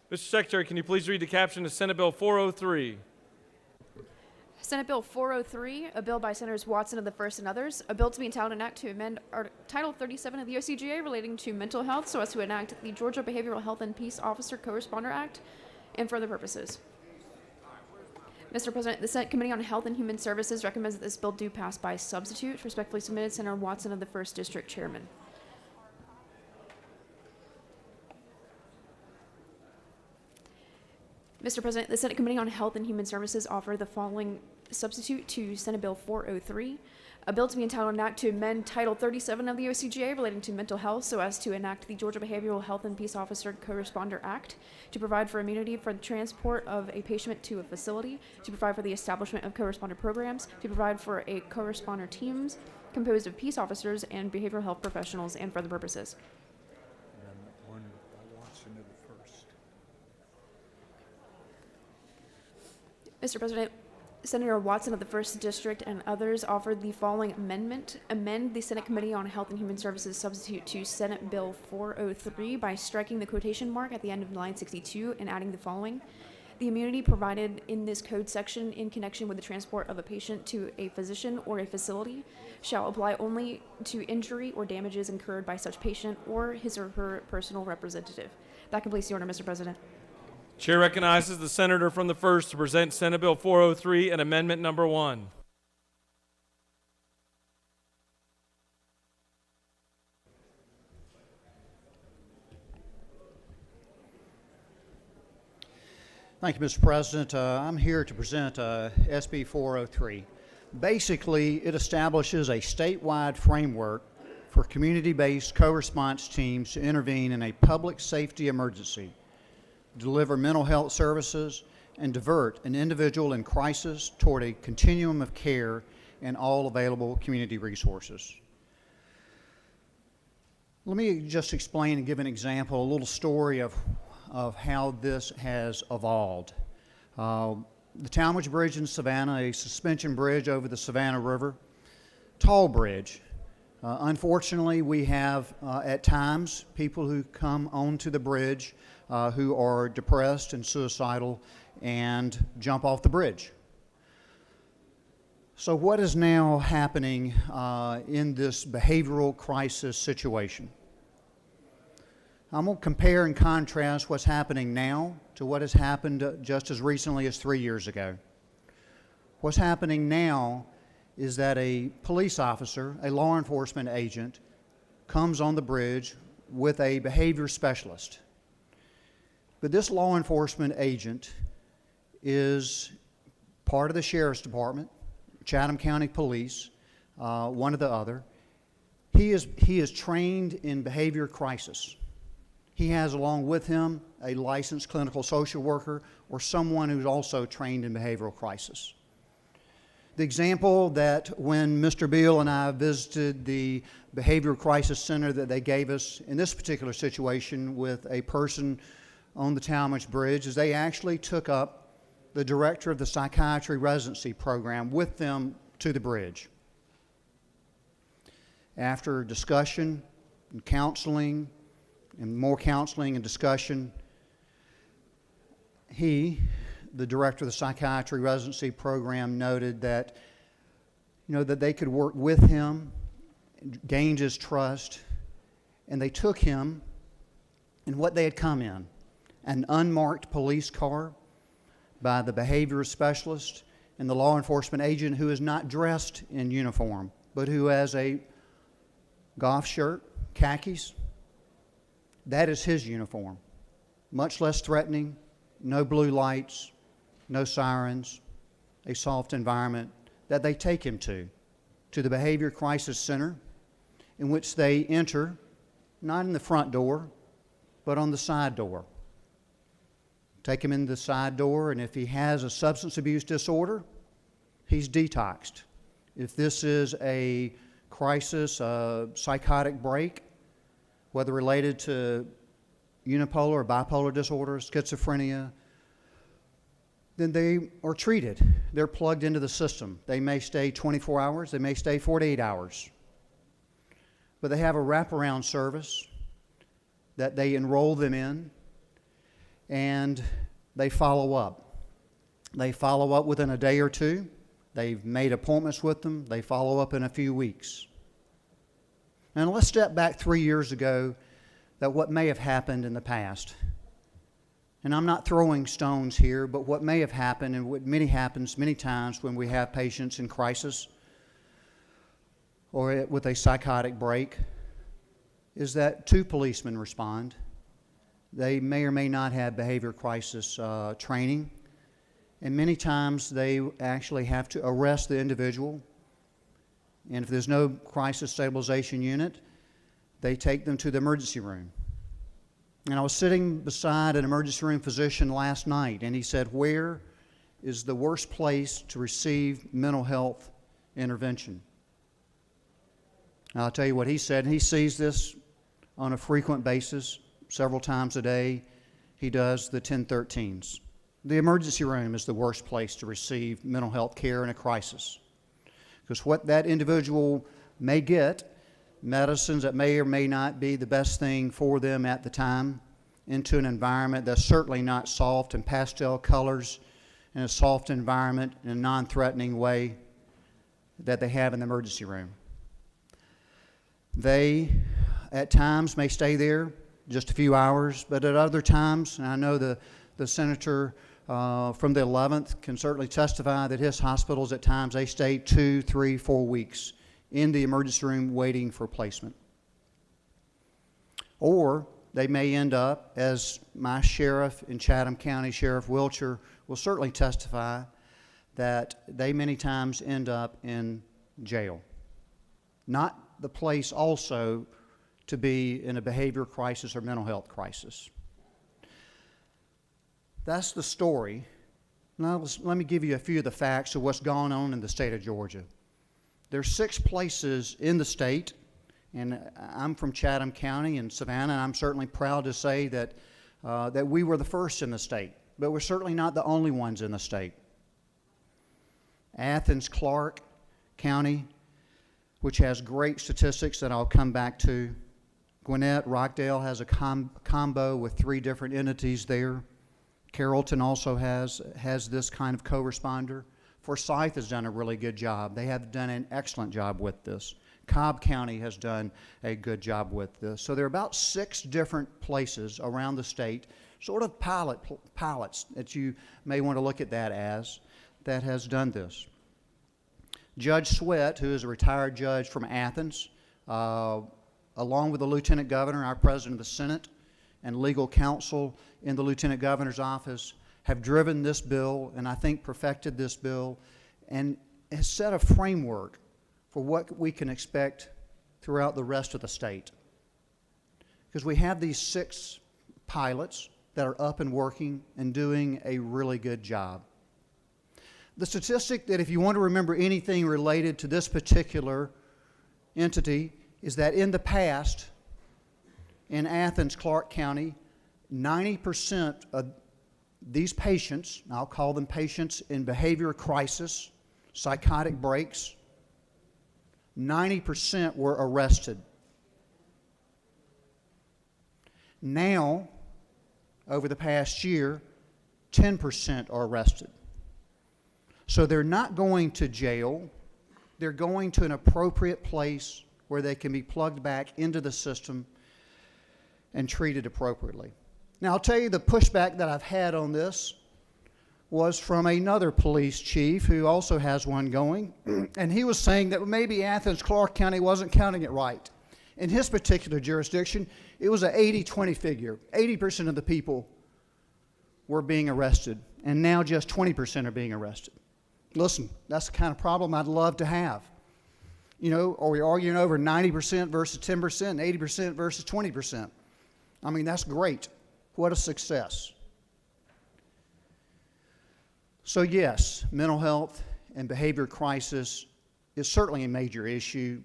Mr. Secretary, can you please read the caption of Senate Bill 403? Senate Bill 403, a bill by Senators Watson of the First and others, a bill to be entitled an act to amend Title 37 of the OCGA relating to mental health so as to enact the Georgia Behavioral Health and Peace Officer Co-Responder Act and for other purposes. Mr. President, the Senate Committee on Health and Human Services recommends that this bill do pass by substitute. Respectfully submitted, Senator Watson of the 1st District Chairman. Mr. President, the Senate Committee on Health and Human Services offer the following substitute to Senate Bill 403, a bill to be entitled an act to amend Title 37 of the OCGA relating to mental health so as to enact the Georgia Behavioral Health and Peace Officer Co-Responder Act, to provide for immunity for the transport of a patient to a facility, to provide for the establishment of co-responder programs, to provide for a co-responder teams composed of peace officers and behavioral health professionals, and for other purposes. Mr. President, Senator Watson of the 1st District and others offered the following amendment. Amend the Senate Committee on Health and Human Services substitute to Senate Bill 403 by striking the quotation mark at the end of line 62 and adding the following. The immunity provided in this code section in connection with the transport of a patient to a physician or a facility shall apply only to injury or damages incurred by such patient or his or her personal representative. That completes the order, Mr. President. Chair recognizes the senator from the 1st to present Senate Bill 403 and amendment number 1. Thank you, Mr. President. I'm here to present SB 403. Basically, it establishes a statewide framework for community-based co-response teams to intervene in a public safety emergency, deliver mental health services, and divert an individual in crisis toward a continuum of care and all available community resources. Let me just explain and give an example, a little story of how this has evolved. The Talmadge Bridge in Savannah, a suspension bridge over the Savannah River, tall bridge. Unfortunately, we have at times people who come onto the bridge who are depressed and suicidal and jump off the bridge. So what is now happening in this behavioral crisis situation? I'm going to compare and contrast what's happening now to what has happened just as recently as 3 years ago. What's happening now is that a police officer, a law enforcement agent, comes on the bridge with a behavior specialist. But this law enforcement agent is part of the Sheriff's Department, Chatham County Police, one or the other. He is trained in behavior crisis. He has along with him a licensed clinical social worker or someone who's also trained in behavioral crisis. The example that when Mr. Beal and I visited the Behavioral Crisis Center that they gave us in this particular situation with a person on the Talmadge Bridge is they actually took up the director of the psychiatry residency program with them to the bridge. After discussion and counseling and more counseling and discussion, the director of the psychiatry residency program, noted that, that they could work with him, gained his trust, and they took him in what they had come in, an unmarked police car by the behavior specialist and the law enforcement agent who is not dressed in uniform, but who has a golf shirt, khakis. That is his uniform. Much less threatening, no blue lights, no sirens, a soft environment that they take him to the Behavior Crisis Center, in which they enter, not in the front door, but on the side door. Take him in the side door, and if he has a substance abuse disorder, he's detoxed. If this is a crisis, a psychotic break, whether related to unipolar or bipolar disorder, schizophrenia, then they are treated. They're plugged into the system. They may stay 24 hours, they may stay 48 hours. But they have a wraparound service that they enroll them in, and they follow up. They follow up within a day or two. They've made appointments with them. They follow up in a few weeks. Now let's step back 3 years ago, that what may have happened in the past. And I'm not throwing stones here, but what may have happened, and what happens many times when we have patients in crisis or with a psychotic break, is that 2 policemen respond. They may or may not have behavior crisis training, and many times they actually have to arrest the individual. And if there's no crisis stabilization unit, they take them to the emergency room. And I was sitting beside an emergency room physician last night, and he said, "Where is the worst place to receive mental health intervention?" And I'll tell you what he said. He sees this on a frequent basis, several times a day. He does the 1013s. The emergency room is the worst place to receive mental health care in a crisis, because what that individual may get, medicines that may or may not be the best thing for them at the time, into an environment that's certainly not soft and pastel colors, in a soft environment, in a non-threatening way that they have in the emergency room. They, at times, may stay there just a few hours, but at other times, and I know the senator from the 11th can certainly testify that his hospitals at times, they stay 2, 3, 4 weeks in the emergency room waiting for placement. Or they may end up, as my sheriff in Chatham County, Sheriff Wiltshire, will certainly testify, that they many times end up in jail. Not the place also to be in a behavior crisis or mental health crisis. That's the story. Now let me give you a few of the facts of what's going on in the state of Georgia. There's 6 places in the state, and I'm from Chatham County in Savannah, and I'm certainly proud to say that, that we were the first in the state, but we're certainly not the only ones in the state. Athens, Clark County, which has great statistics that I'll come back to. Gwinnett, Rockdale has a combo with 3 different entities there. Carrollton also has this kind of co-responder. Forsyth has done a really good job. They have done an excellent job with this. Cobb County has done a good job with this. So there are about 6 different places around the state, sort of pilots that you may want to look at that as, that has done this. Judge Sweat, who is a retired judge from Athens, along with the Lieutenant Governor, our President of the Senate, and legal counsel in the Lieutenant Governor's office, have driven this bill, and I think perfected this bill, and has set a framework for what we can expect throughout the rest of the state. Because we have these 6 pilots that are up and working and doing a really good job. The statistic that if you want to remember anything related to this particular entity is that in the past, in Athens, Clark County, 90% of these patients, I'll call them patients in behavior crisis, psychotic breaks, 90% were arrested. Now, over the past year, 10% are arrested. So they're not going to jail. They're going to an appropriate place where they can be plugged back into the system and treated appropriately. Now, I'll tell you the pushback that I've had on this was from another police chief who also has one going, and he was saying that maybe Athens, Clark County wasn't counting it right. In his particular jurisdiction, it was an 80-20 figure. 80% of the people were being arrested, and now just 20% are being arrested. Listen, that's the kind of problem I'd love to have. You know, are we arguing over 90% versus 10%, 80% versus 20%? I mean, that's great. What a success. So yes, mental health and behavior crisis is certainly a major issue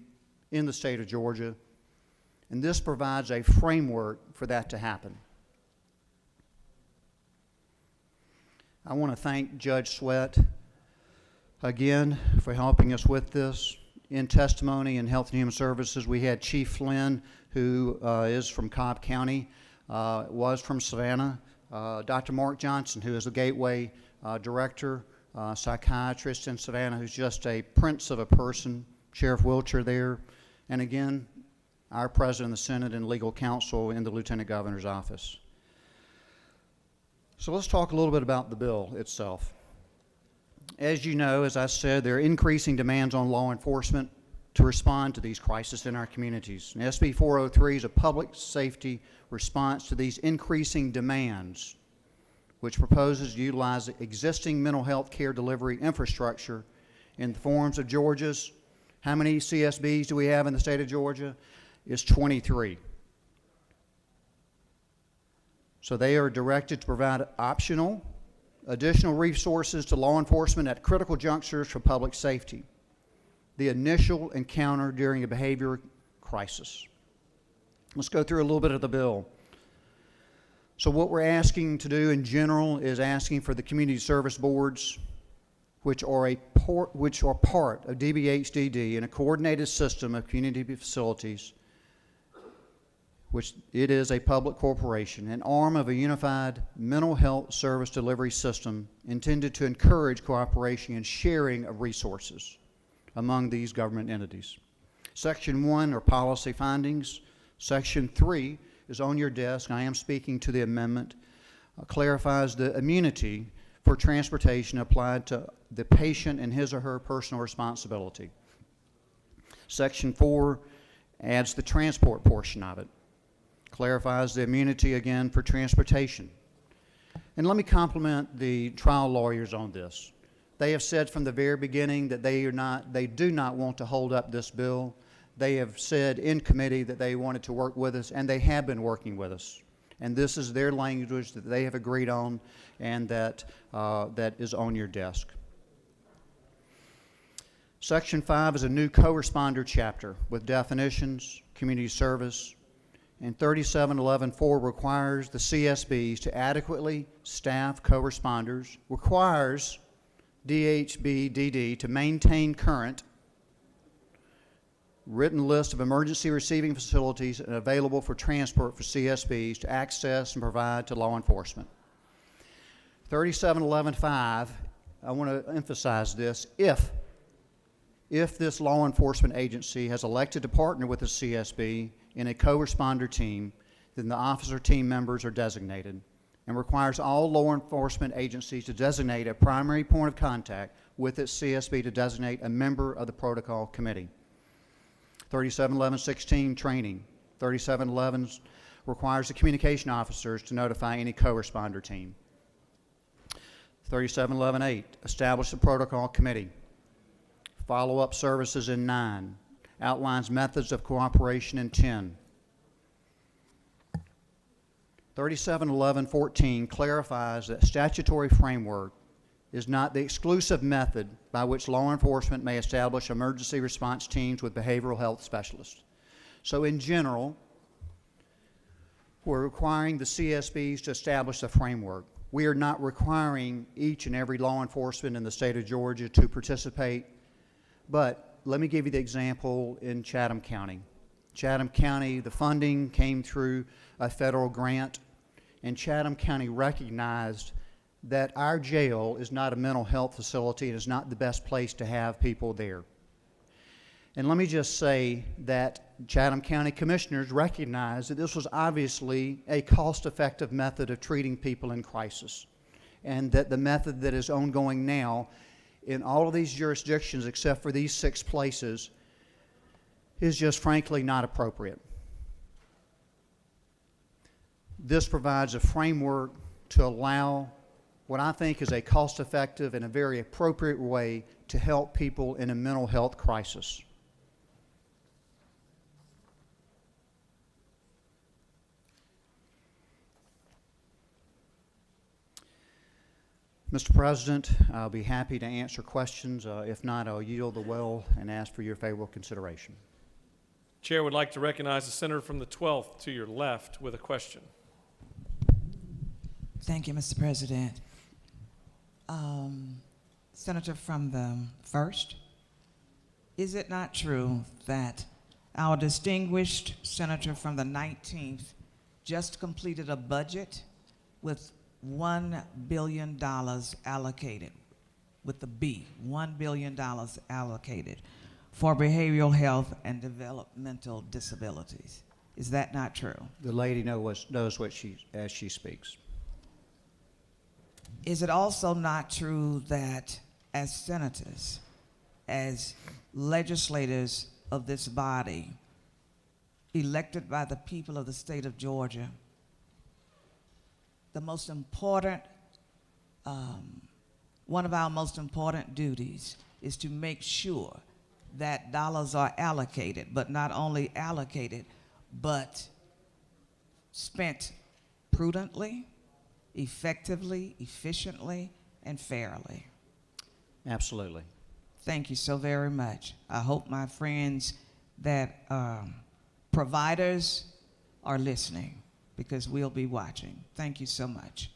in the state of Georgia, and this provides a framework for that to happen. I want to thank Judge Sweat again for helping us with this. In testimony in Health and Human Services, we had Chief Flynn, who is from Cobb County, was from Savannah, Dr. Mark Johnson, who is the Gateway Director, psychiatrist in Savannah, who's just a prince of a person, Sheriff Wiltshire there, and again, our President of the Senate and legal counsel in the Lieutenant Governor's office. So let's talk a little bit about the bill itself. As you know, as I said, there are increasing demands on law enforcement to respond to these crises in our communities. And SB 403 is a public safety response to these increasing demands, which proposes to utilize existing mental health care delivery infrastructure in the forms of Georgia's. How many CSBs do we have in the state of Georgia? It's 23. So they are directed to provide optional, additional resources to law enforcement at critical junctures for public safety. The initial encounter during a behavior crisis. Let's go through a little bit of the bill. So what we're asking to do in general is asking for the community service boards, which are part of DBHDD in a coordinated system of community facilities, which it is a public corporation, an arm of a unified mental health service delivery system intended to encourage cooperation and sharing of resources among these government entities. Section 1 are policy findings. Section 3 is on your desk. I am speaking to the amendment. Clarifies the immunity for transportation applied to the patient and his or her personal responsibility. Section 4 adds the transport portion of it. Clarifies the immunity again for transportation. And let me compliment the trial lawyers on this. They have said from the very beginning that they do not want to hold up this bill. They have said in committee that they wanted to work with us, and they have been working with us. And this is their language that they have agreed on, and that is on your desk. Section 5 is a new co-responder chapter with definitions, community service, and 3711.4 requires the CSBs to adequately staff co-responders, requires DHBDD to maintain current written list of emergency receiving facilities and available for transport for CSBs to access and provide to law enforcement. 3711.5, I want to emphasize this, if this law enforcement agency has elected to partner with a CSB in a co-responder team, then the officer team members are designated, and requires all law enforcement agencies to designate a primary point of contact with its CSB to designate a member of the protocol committee. 3711.16, training. 3711 requires the communication officers to notify any co-responder team. 3711.8, establish the protocol committee. Follow-up services in 9, outlines methods of cooperation in 10. 3711.14 clarifies that statutory framework is not the exclusive method by which law enforcement may establish emergency response teams with behavioral health specialists. So in general, we're requiring the CSBs to establish a framework. We are not requiring each and every law enforcement in the state of Georgia to participate, but let me give you the example in Chatham County. Chatham County, the funding came through a federal grant, and Chatham County recognized that our jail is not a mental health facility and is not the best place to have people there. And let me just say that Chatham County commissioners recognized that this was obviously a cost-effective method of treating people in crisis, and that the method that is ongoing now in all of these jurisdictions except for these 6 places is just frankly not appropriate. This provides a framework to allow what I think is a cost-effective and a very appropriate way to help people in a mental health crisis. Mr. President, I'll be happy to answer questions. If not, I'll yield the well and ask for your favorable consideration. Chair would like to recognize the senator from the 12th to your left with a question. Thank you, Mr. President. Senator from the 1st, is it not true that our distinguished senator from the 19th just completed a budget with $1 billion allocated, with the B, $1 billion allocated for behavioral health and developmental disabilities? Is that not true? The lady knows what as she speaks. Is it also not true that as senators, as legislators of this body, elected by the people of the state of Georgia, the most important, one of our most important duties is to make sure that dollars are allocated, but not only allocated, but spent prudently, effectively, efficiently, and fairly? Absolutely. Thank you so very much. I hope my friends that providers are listening, because we'll be watching. Thank you so much.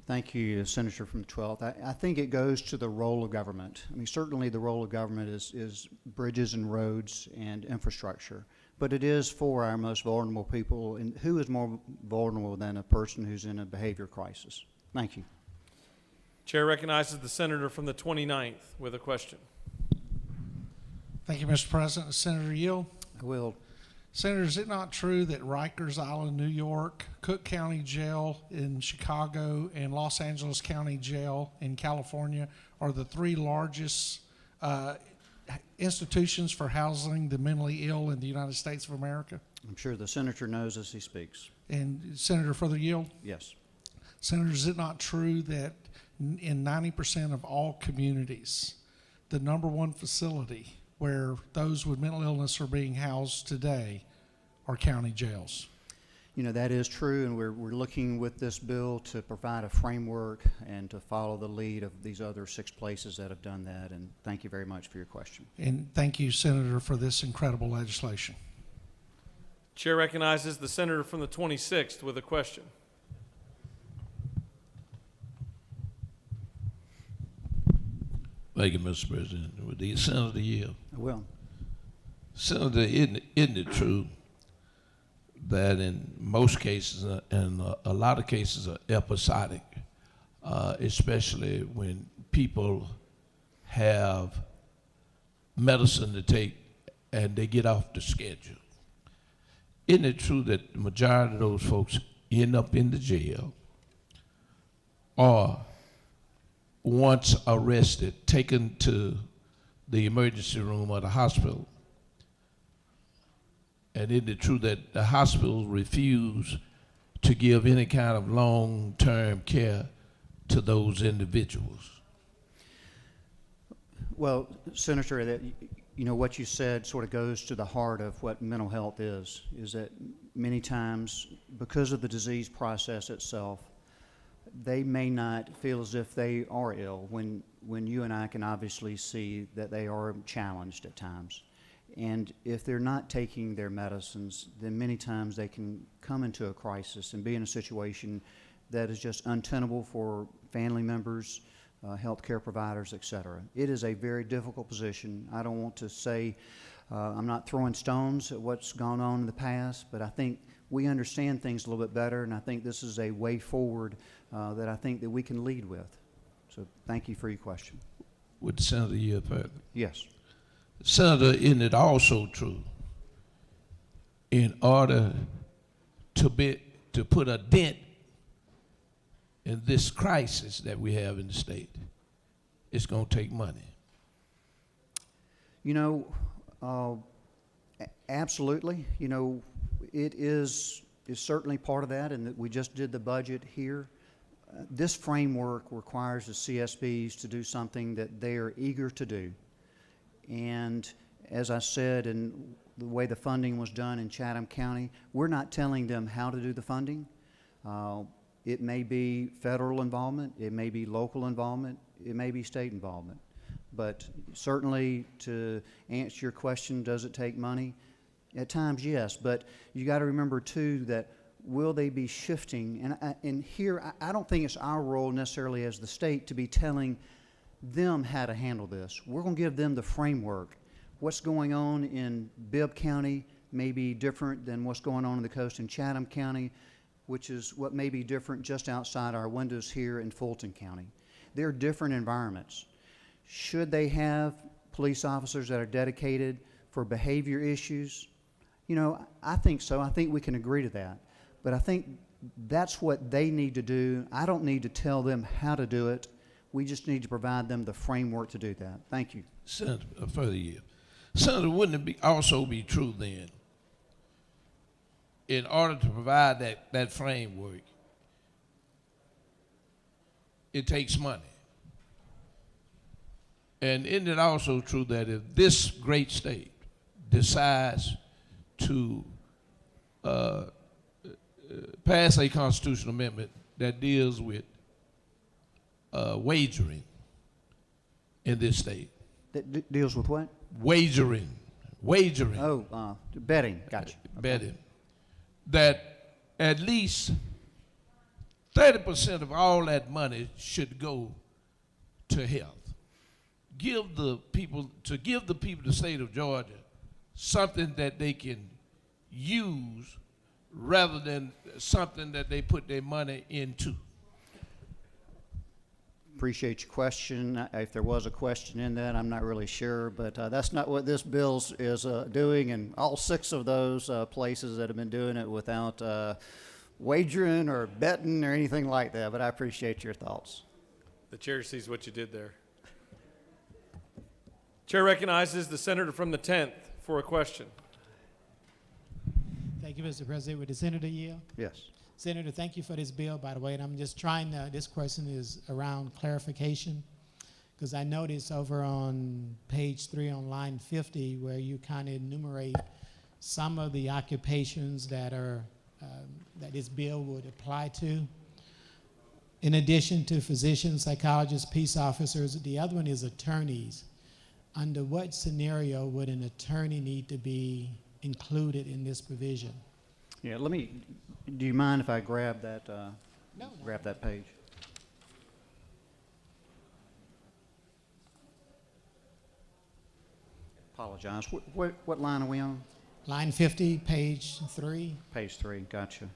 Thank you, Senator from the 12th. I think it goes to the role of government. I mean, certainly the role of government is bridges and roads and infrastructure, but it is for our most vulnerable people. And who is more vulnerable than a person who's in a behavior crisis? Thank you. Chair recognizes the senator from the 29th with a question. Thank you, Mr. President. Senator Yield. I will. Senator, is it not true that Rikers Island, New York, Cook County Jail in Chicago, and Los Angeles County Jail in California are the 3 largest institutions for housing the mentally ill in the United States of America? I'm sure the senator knows as he speaks. And Senator, further yield? Yes. Senator, is it not true that in 90% of all communities, the #1 facility where those with mental illness are being housed today are county jails? You know, that is true, and we're looking with this bill to provide a framework and to follow the lead of these other 6 places that have done that, and thank you very much for your question. And thank you, Senator, for this incredible legislation. Chair recognizes the senator from the 26th with a question. Thank you, Mr. President. With the Senator Yield. I will. Senator, isn't it true that in most cases, and a lot of cases are episodic, especially when people have medicine to take and they get off the schedule? Isn't it true that the majority of those folks end up in the jail, or once arrested, taken to the emergency room of the hospital? And isn't it true that the hospitals refuse to give any kind of long-term care to those individuals? Well, Senator, that, you know, what you said sort of goes to the heart of what mental health is that many times, because of the disease process itself, they may not feel as if they are ill when you and I can obviously see that they are challenged at times. And if they're not taking their medicines, then many times they can come into a crisis and be in a situation that is just untenable for family members, healthcare providers, et cetera. It is a very difficult position. I don't want to say I'm not throwing stones at what's gone on in the past, but I think we understand things a little bit better, and I think this is a way forward that I think that we can lead with. So thank you for your question. Would the Senator yield further? Yes. Senator, isn't it also true, in order to put a dent in this crisis that we have in the state, it's going to take money? You know, absolutely. You know, it is certainly part of that, and that we just did the budget here. This framework requires the CSBs to do something that they are eager to do. And as I said, in the way the funding was done in Chatham County, we're not telling them how to do the funding. It may be federal involvement, it may be local involvement, it may be state involvement. But certainly, to answer your question, does it take money? At times, yes. But you got to remember too that will they be shifting? And here, I don't think it's our role necessarily as the state to be telling them how to handle this. We're going to give them the framework. What's going on in Bibb County may be different than what's going on the coast in Chatham County, which is what may be different just outside our windows here in Fulton County. They're different environments. Should they have police officers that are dedicated for behavior issues? You know, I think so. I think we can agree to that. But I think that's what they need to do. I don't need to tell them how to do it. We just need to provide them the framework to do that. Thank you. Senator, further yield. Senator, wouldn't it also be true then, in order to provide that framework, it takes money? And isn't it also true that if this great state decides to pass a constitutional amendment that deals with wagering in this state? That deals with what? Wagering. Oh, betting. Gotcha. Betting. That at least 30% of all that money should go to health. Give the people of the state of Georgia something that they can use rather than something that they put their money into. Appreciate your question. If there was a question in that, I'm not really sure, but that's not what this bill is doing, and all 6 of those places that have been doing it without wagering or betting or anything like that, but I appreciate your thoughts. The chair sees what you did there. Chair recognizes the senator from the 10th for a question. Thank you, Mr. President. Would the senator yield? Yes. Senator, thank you for this bill, by the way, and I'm just trying to, this question is around clarification, because I noticed over on page 3 on line 50 where you kind of enumerate some of the occupations that are, that this bill would apply to. In addition to physicians, psychologists, peace officers, the other one is attorneys. Under what scenario would an attorney need to be included in this provision? Yeah, do you mind if I grab that, grab that page? Apologize. What line are we on? Line 50, page 3. Page 3, gotcha.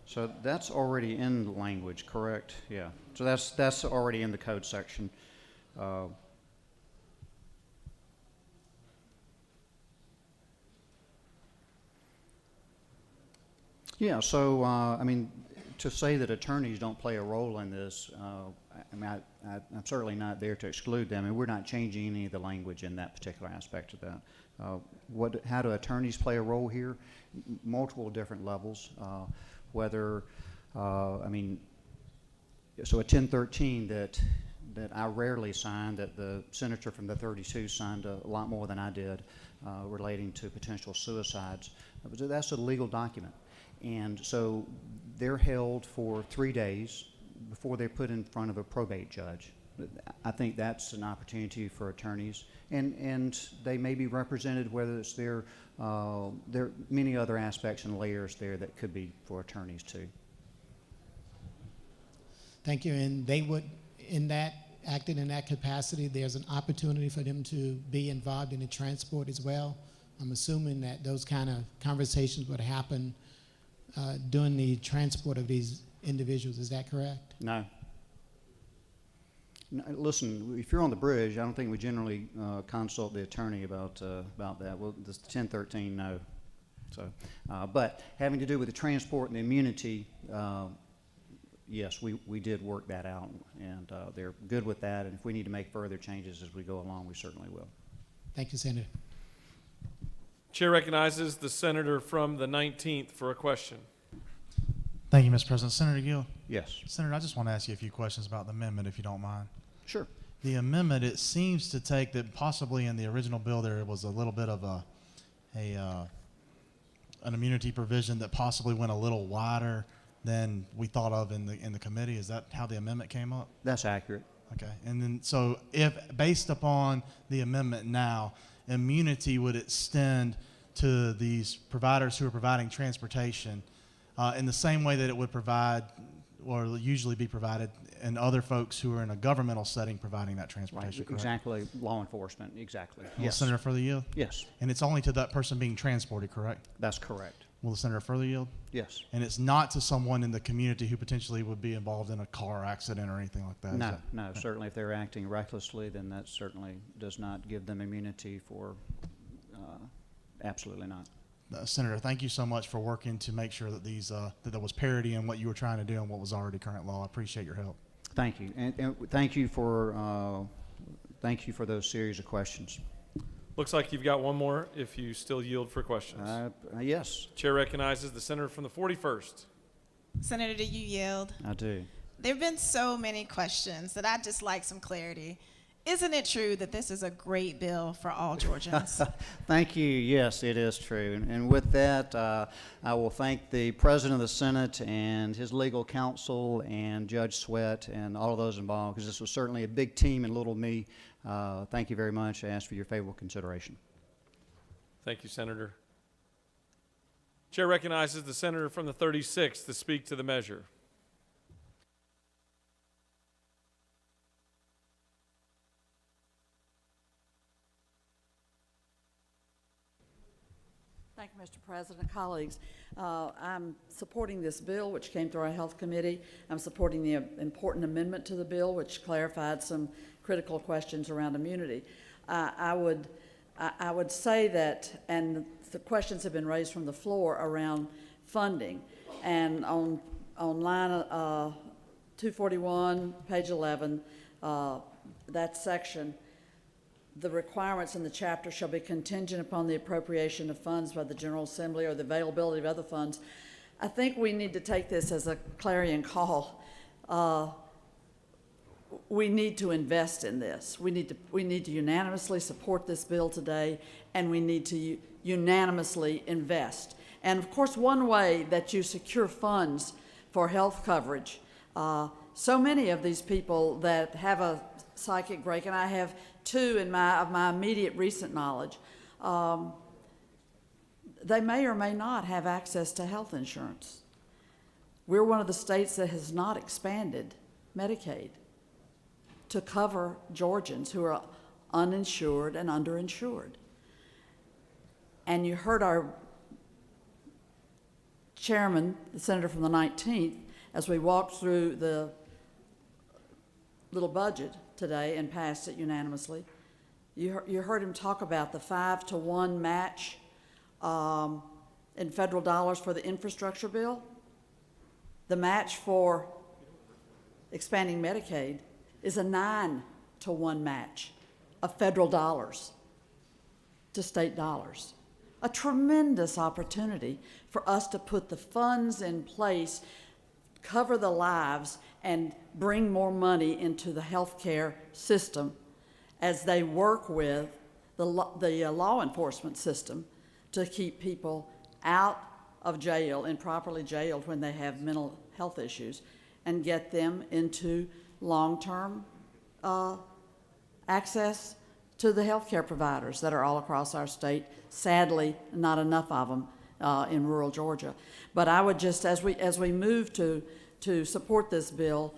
So that's already in the language, correct? Yeah. So that's already in the code section. Yeah, so, I mean, to say that attorneys don't play a role in this, I mean, I'm certainly not there to exclude them, and we're not changing any of the language in that particular aspect of that. How do attorneys play a role here? Multiple different levels, whether, I mean, so a 1013 that I rarely sign, that the senator from the 32 signed a lot more than I did, relating to potential suicides. That's a legal document. And so they're held for 3 days before they're put in front of a probate judge. I think that's an opportunity for attorneys, and they may be represented, whether it's there are many other aspects and layers there that could be for attorneys too. Thank you. And they would, acting in that capacity, there's an opportunity for them to be involved in the transport as well. I'm assuming that those kind of conversations would happen during the transport of these individuals. Is that correct? No. No, listen, if you're on the bridge, I don't think we generally consult the attorney about that. Well, this 1013, no. So, but having to do with the transport and the immunity, yes, we did work that out, and they're good with that. And if we need to make further changes as we go along, we certainly will. Thank you, Senator. Chair recognizes the senator from the 19th for a question. Thank you, Mr. President. Senator Gill? Yes. Senator, I just want to ask you a few questions about the amendment, if you don't mind. Sure. The amendment, it seems to take that possibly in the original bill there was a little bit of an immunity provision that possibly went a little wider than we thought of in the committee. Is that how the amendment came up? That's accurate. Okay. And then, so if based upon the amendment now, immunity would extend to these providers who are providing transportation in the same way that it would provide or usually be provided in other folks who are in a governmental setting providing that transportation, Right. correct? Exactly. Law enforcement. Exactly. Will Yes. the senator further yield? Yes. And it's only to that person being transported, correct? That's correct. Will the senator further yield? Yes. And it's not to someone in the community who potentially would be involved in a car accident or anything like that? Is No, that- no. okay. Certainly, if they're acting recklessly, then that certainly does not give them immunity for. Absolutely not. Senator, thank you so much for working to make sure that these that there was parity in what you were trying to do and what was already current law. I appreciate your help. Thank you, and thank you for those series of questions. Looks like you've got one more if you still yield for questions. Yes. Chair recognizes the senator from the 41st. Senator, do you yield? I do. There have been so many questions that I'd just like some clarity. Isn't it true that this is a great bill for all Georgians? Thank you. Yes, it is true. And with that, I will thank the President of the Senate and his legal counsel and Judge Sweat and all of those involved, because this was certainly a big team and little me. Thank you very much. I ask for your favorable consideration. Thank you, Senator. Chair recognizes the senator from the 36th to speak to the measure. Thank you, Mr. President. Colleagues, I'm supporting this bill, which came through our Health Committee. I'm supporting the important amendment to the bill, which clarified some critical questions around immunity. I would say that, and the questions have been raised from the floor around funding, and on line 241, page 11, that section, the requirements in the chapter shall be contingent upon the appropriation of funds by the General Assembly or the availability of other funds. I think we need to take this as a clarion call. We need to invest in this. We need to unanimously support this bill today, and we need to unanimously invest. And of course, one way that you secure funds for health coverage, so many of these people that have a psychic break, and I have two of my immediate recent knowledge, they may or may not have access to health insurance. We're one of the states that has not expanded Medicaid to cover Georgians who are uninsured and underinsured. And you heard our chairman, the senator from the 19th, as we walked through the little budget today and passed it unanimously. You heard him talk about the 5-to-1 match in federal dollars for the infrastructure bill. The match for expanding Medicaid is a 9-to-1 match of federal dollars to state dollars. A tremendous opportunity for us to put the funds in place, cover the lives, and bring more money into the healthcare system as they work with the law enforcement system to keep people out of jail, improperly jailed when they have mental health issues, and get them into long-term access to the healthcare providers that are all across our state. Sadly, not enough of them in rural Georgia. But I would just, as we move to support this bill,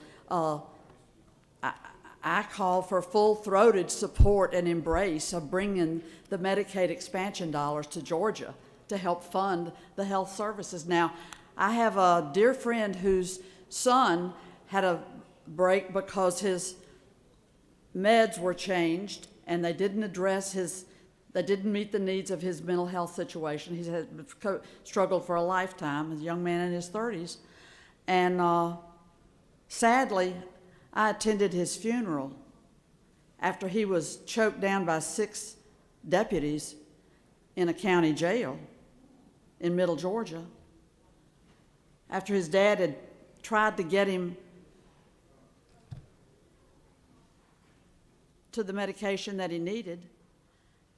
I call for full-throated support and embrace of bringing the Medicaid expansion dollars to Georgia to help fund the health services. Now, I have a dear friend whose son had a break because his meds were changed and they didn't meet the needs of his mental health situation. He's had struggled for a lifetime, a young man in his 30s. And sadly, I attended his funeral after he was choked down by 6 deputies in a county jail in Middle Georgia, after his dad had tried to get him to the medication that he needed,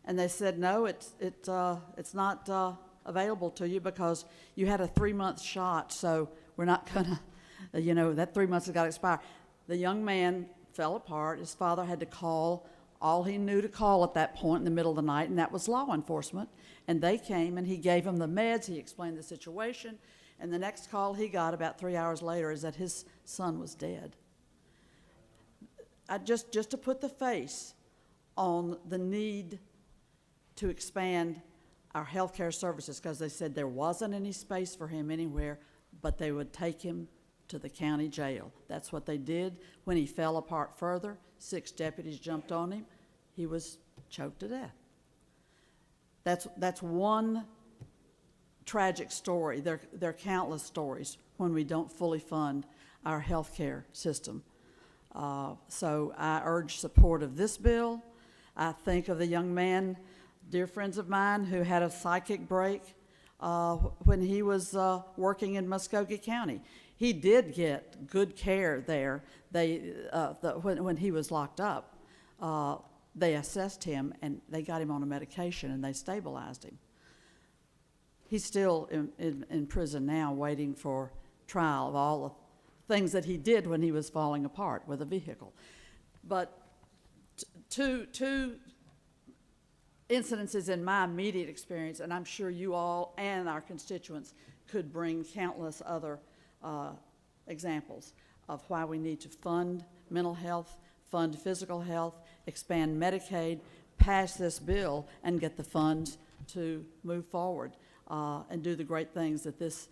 and they said, no, it's not available to you because you had a 3-month shot, so we're not gonna, that 3 months has got to expire. The young man fell apart. His father had to call all he knew to call at that point in the middle of the night, and that was law enforcement. And they came, and he gave him the meds. He explained the situation. And the next call he got about 3 hours later is that his son was dead. Just to put the face on the need to expand our healthcare services, because they said there wasn't any space for him anywhere, but they would take him to the county jail. That's what they did. When he fell apart further, 6 deputies jumped on him. He was choked to death. That's one tragic story. There are countless stories when we don't fully fund our health care system. So I urge support of this bill. I think of the young man, dear friends of mine, who had a psychic break when he was working in Muskogee County. He did get good care there. When he was locked up, they assessed him and they got him on a medication and they stabilized him. He's still in prison now waiting for trial of all the things that he did when he was falling apart with a vehicle. But two incidences in my immediate experience, and I'm sure you all and our constituents could bring countless other examples of why we need to fund mental health, fund physical health, expand Medicaid, pass this bill, and get the funds to move forward and do the great things that this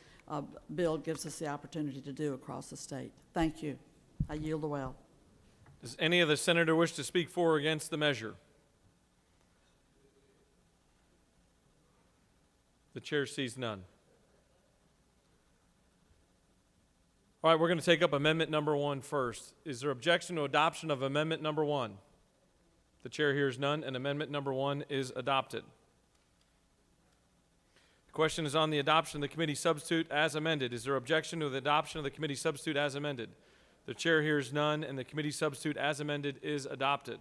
bill gives us the opportunity to do across the state. Thank you. I yield the well. Does any of the senator wish to speak for or against the measure? The chair sees none. All right, we're going to take up amendment number 1 first. Is there objection to adoption of amendment number 1? The chair hears none, and amendment number 1 is adopted. The question is on the adoption of the committee substitute as amended. Is there objection to the adoption of the committee substitute as amended? The chair hears none, and the committee substitute as amended is adopted.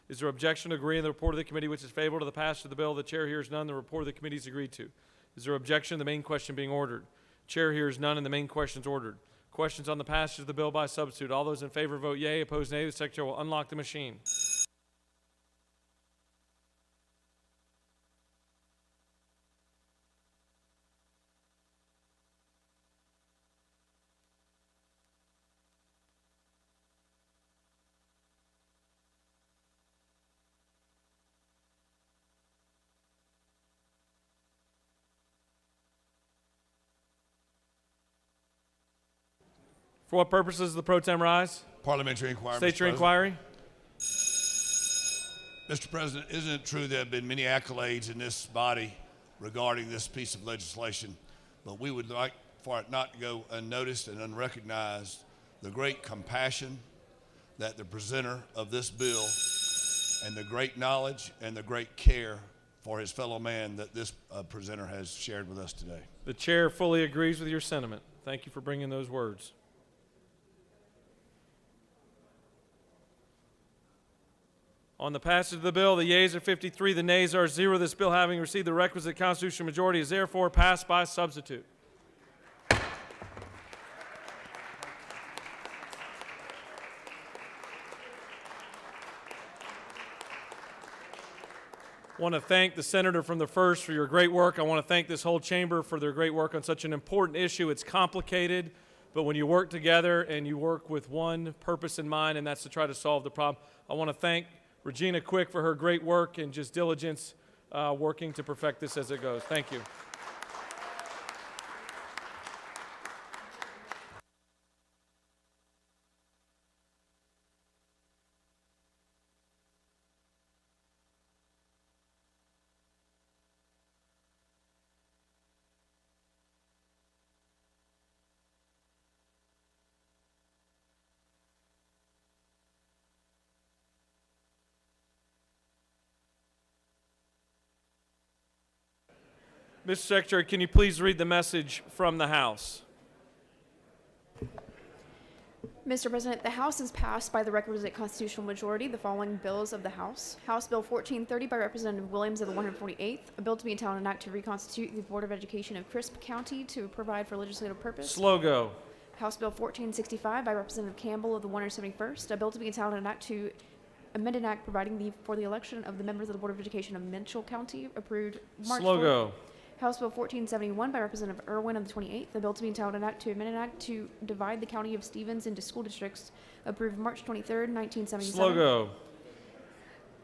Is there objection to agreeing to the report of the committee which is favorable to the passage of the bill? The chair hears none. The report of the committee is agreed to. Is there objection to the main question being ordered? Chair hears none, and the main question is ordered. Questions on the passage of the bill by substitute. All those in favor vote yea. Opposed, nay. The secretary will unlock the machine. For what purposes does the pro tem rise? Parliamentary inquiry. State your inquiry. Mr. President, isn't it true there have been many accolades in this body regarding this piece of legislation, but we would like for it not to go unnoticed and unrecognized the great compassion that the presenter of this bill and the great knowledge and the great care for his fellow man that this presenter has shared with us today. The chair fully agrees with your sentiment. Thank you for bringing those words. On the passage of the bill, the yeas are 53, the nays are 0. This bill, having received the requisite constitutional majority, is therefore passed by substitute. I want to thank the senator from the 1st for your great work. I want to thank this whole chamber for their great work on such an important issue. It's complicated, but when you work together and you work with one purpose in mind, and that's to try to solve the problem, I want to thank Regina Quick for her great work and just diligence working to perfect this as it goes. Thank you. Mr. Secretary, can you please read the message from the House? Mr. President, the House has passed by the requisite constitutional majority the following bills of the House. House Bill 1430 by Representative Williams of the 148th, a bill to be entitled an act to reconstitute the Board of Education of Crisp County to provide for legislative purpose. Slow go. House Bill 1465 by Representative Campbell of the 171st, a bill to be entitled an act to amend an act providing for the election of the members of the Board of Education of Mitchell County, approved March Slow 4th. go. House Bill 1471 by Representative Irwin of the 28th, a bill to be entitled an act to amend an act to divide the county of Stevens into school districts, approved March 23rd, 1977. Slow go.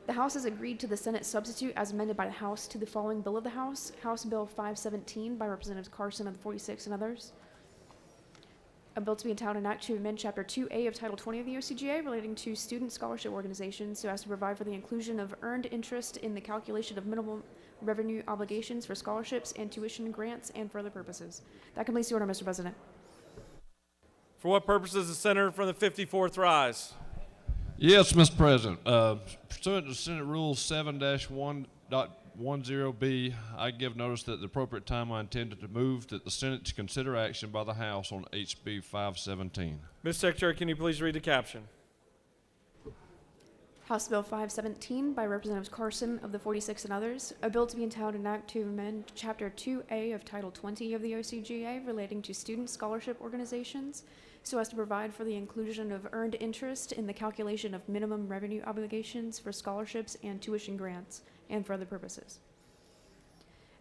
The House has agreed to the Senate substitute as amended by the House to the following bill of the House, House Bill 517 by Representatives Carson of the 46 and others, a bill to be entitled an act to amend Chapter 2A of Title 20 of the OCGA relating to student scholarship organizations so as to provide for the inclusion of earned interest in the calculation of minimum revenue obligations for scholarships and tuition grants and for other purposes. That completes the order, Mr. President. For what purpose does the senator from the 54th rise? Yes, Mr. President. Pursuant to Senate Rule 7-1.10B, I give notice that at the appropriate time I intended to move that the Senate to consider action by the House on HB 517. Mr. Secretary, can you please read the caption? House Bill 517 by Representatives Carson of the 46 and others, a bill to be entitled an act to amend Chapter 2A of Title 20 of the OCGA relating to student scholarship organizations so as to provide for the inclusion of earned interest in the calculation of minimum revenue obligations for scholarships and tuition grants and for other purposes.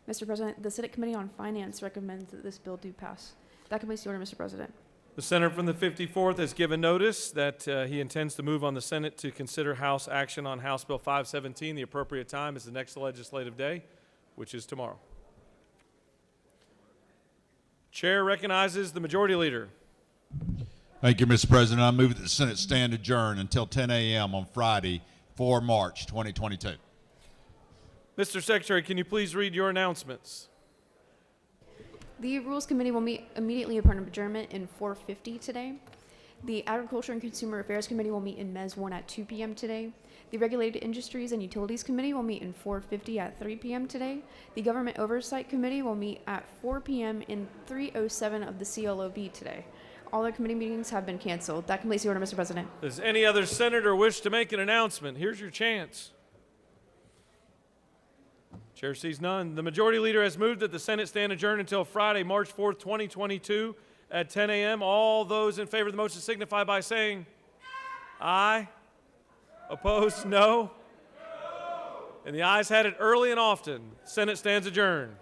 Mr. President, the Senate Committee on Finance recommends that this bill do pass. That completes the order, Mr. President. The senator from the 54th has given notice that he intends to move on the Senate to consider House action on House Bill 517. The appropriate time is the next legislative day, which is tomorrow. Chair recognizes the Majority Leader. Thank you, Mr. President. I move that the Senate stand adjourned until 10 a.m. on Friday, 4 March 2022. Mr. Secretary, can you please read your announcements? The Rules Committee will meet immediately upon adjournment in 4:50 today. The Agriculture and Consumer Affairs Committee will meet in Mez 1 at 2 p.m. today. The Regulated Industries and Utilities Committee will meet in 4:50 at 3 p.m. today. The Government Oversight Committee will meet at 4 p.m. in 307 of the CLOB today. All their committee meetings have been canceled. That completes the order, Mr. President. Does any other senator wish to make an announcement? Here's your chance. Chair sees none. The Majority Leader has moved that the Senate stand adjourned until Friday, March 4th, 2022 at 10 a.m. All those in favor of the motion signify by saying aye. Opposed, no. And the ayes had it early and often. Senate stands adjourned.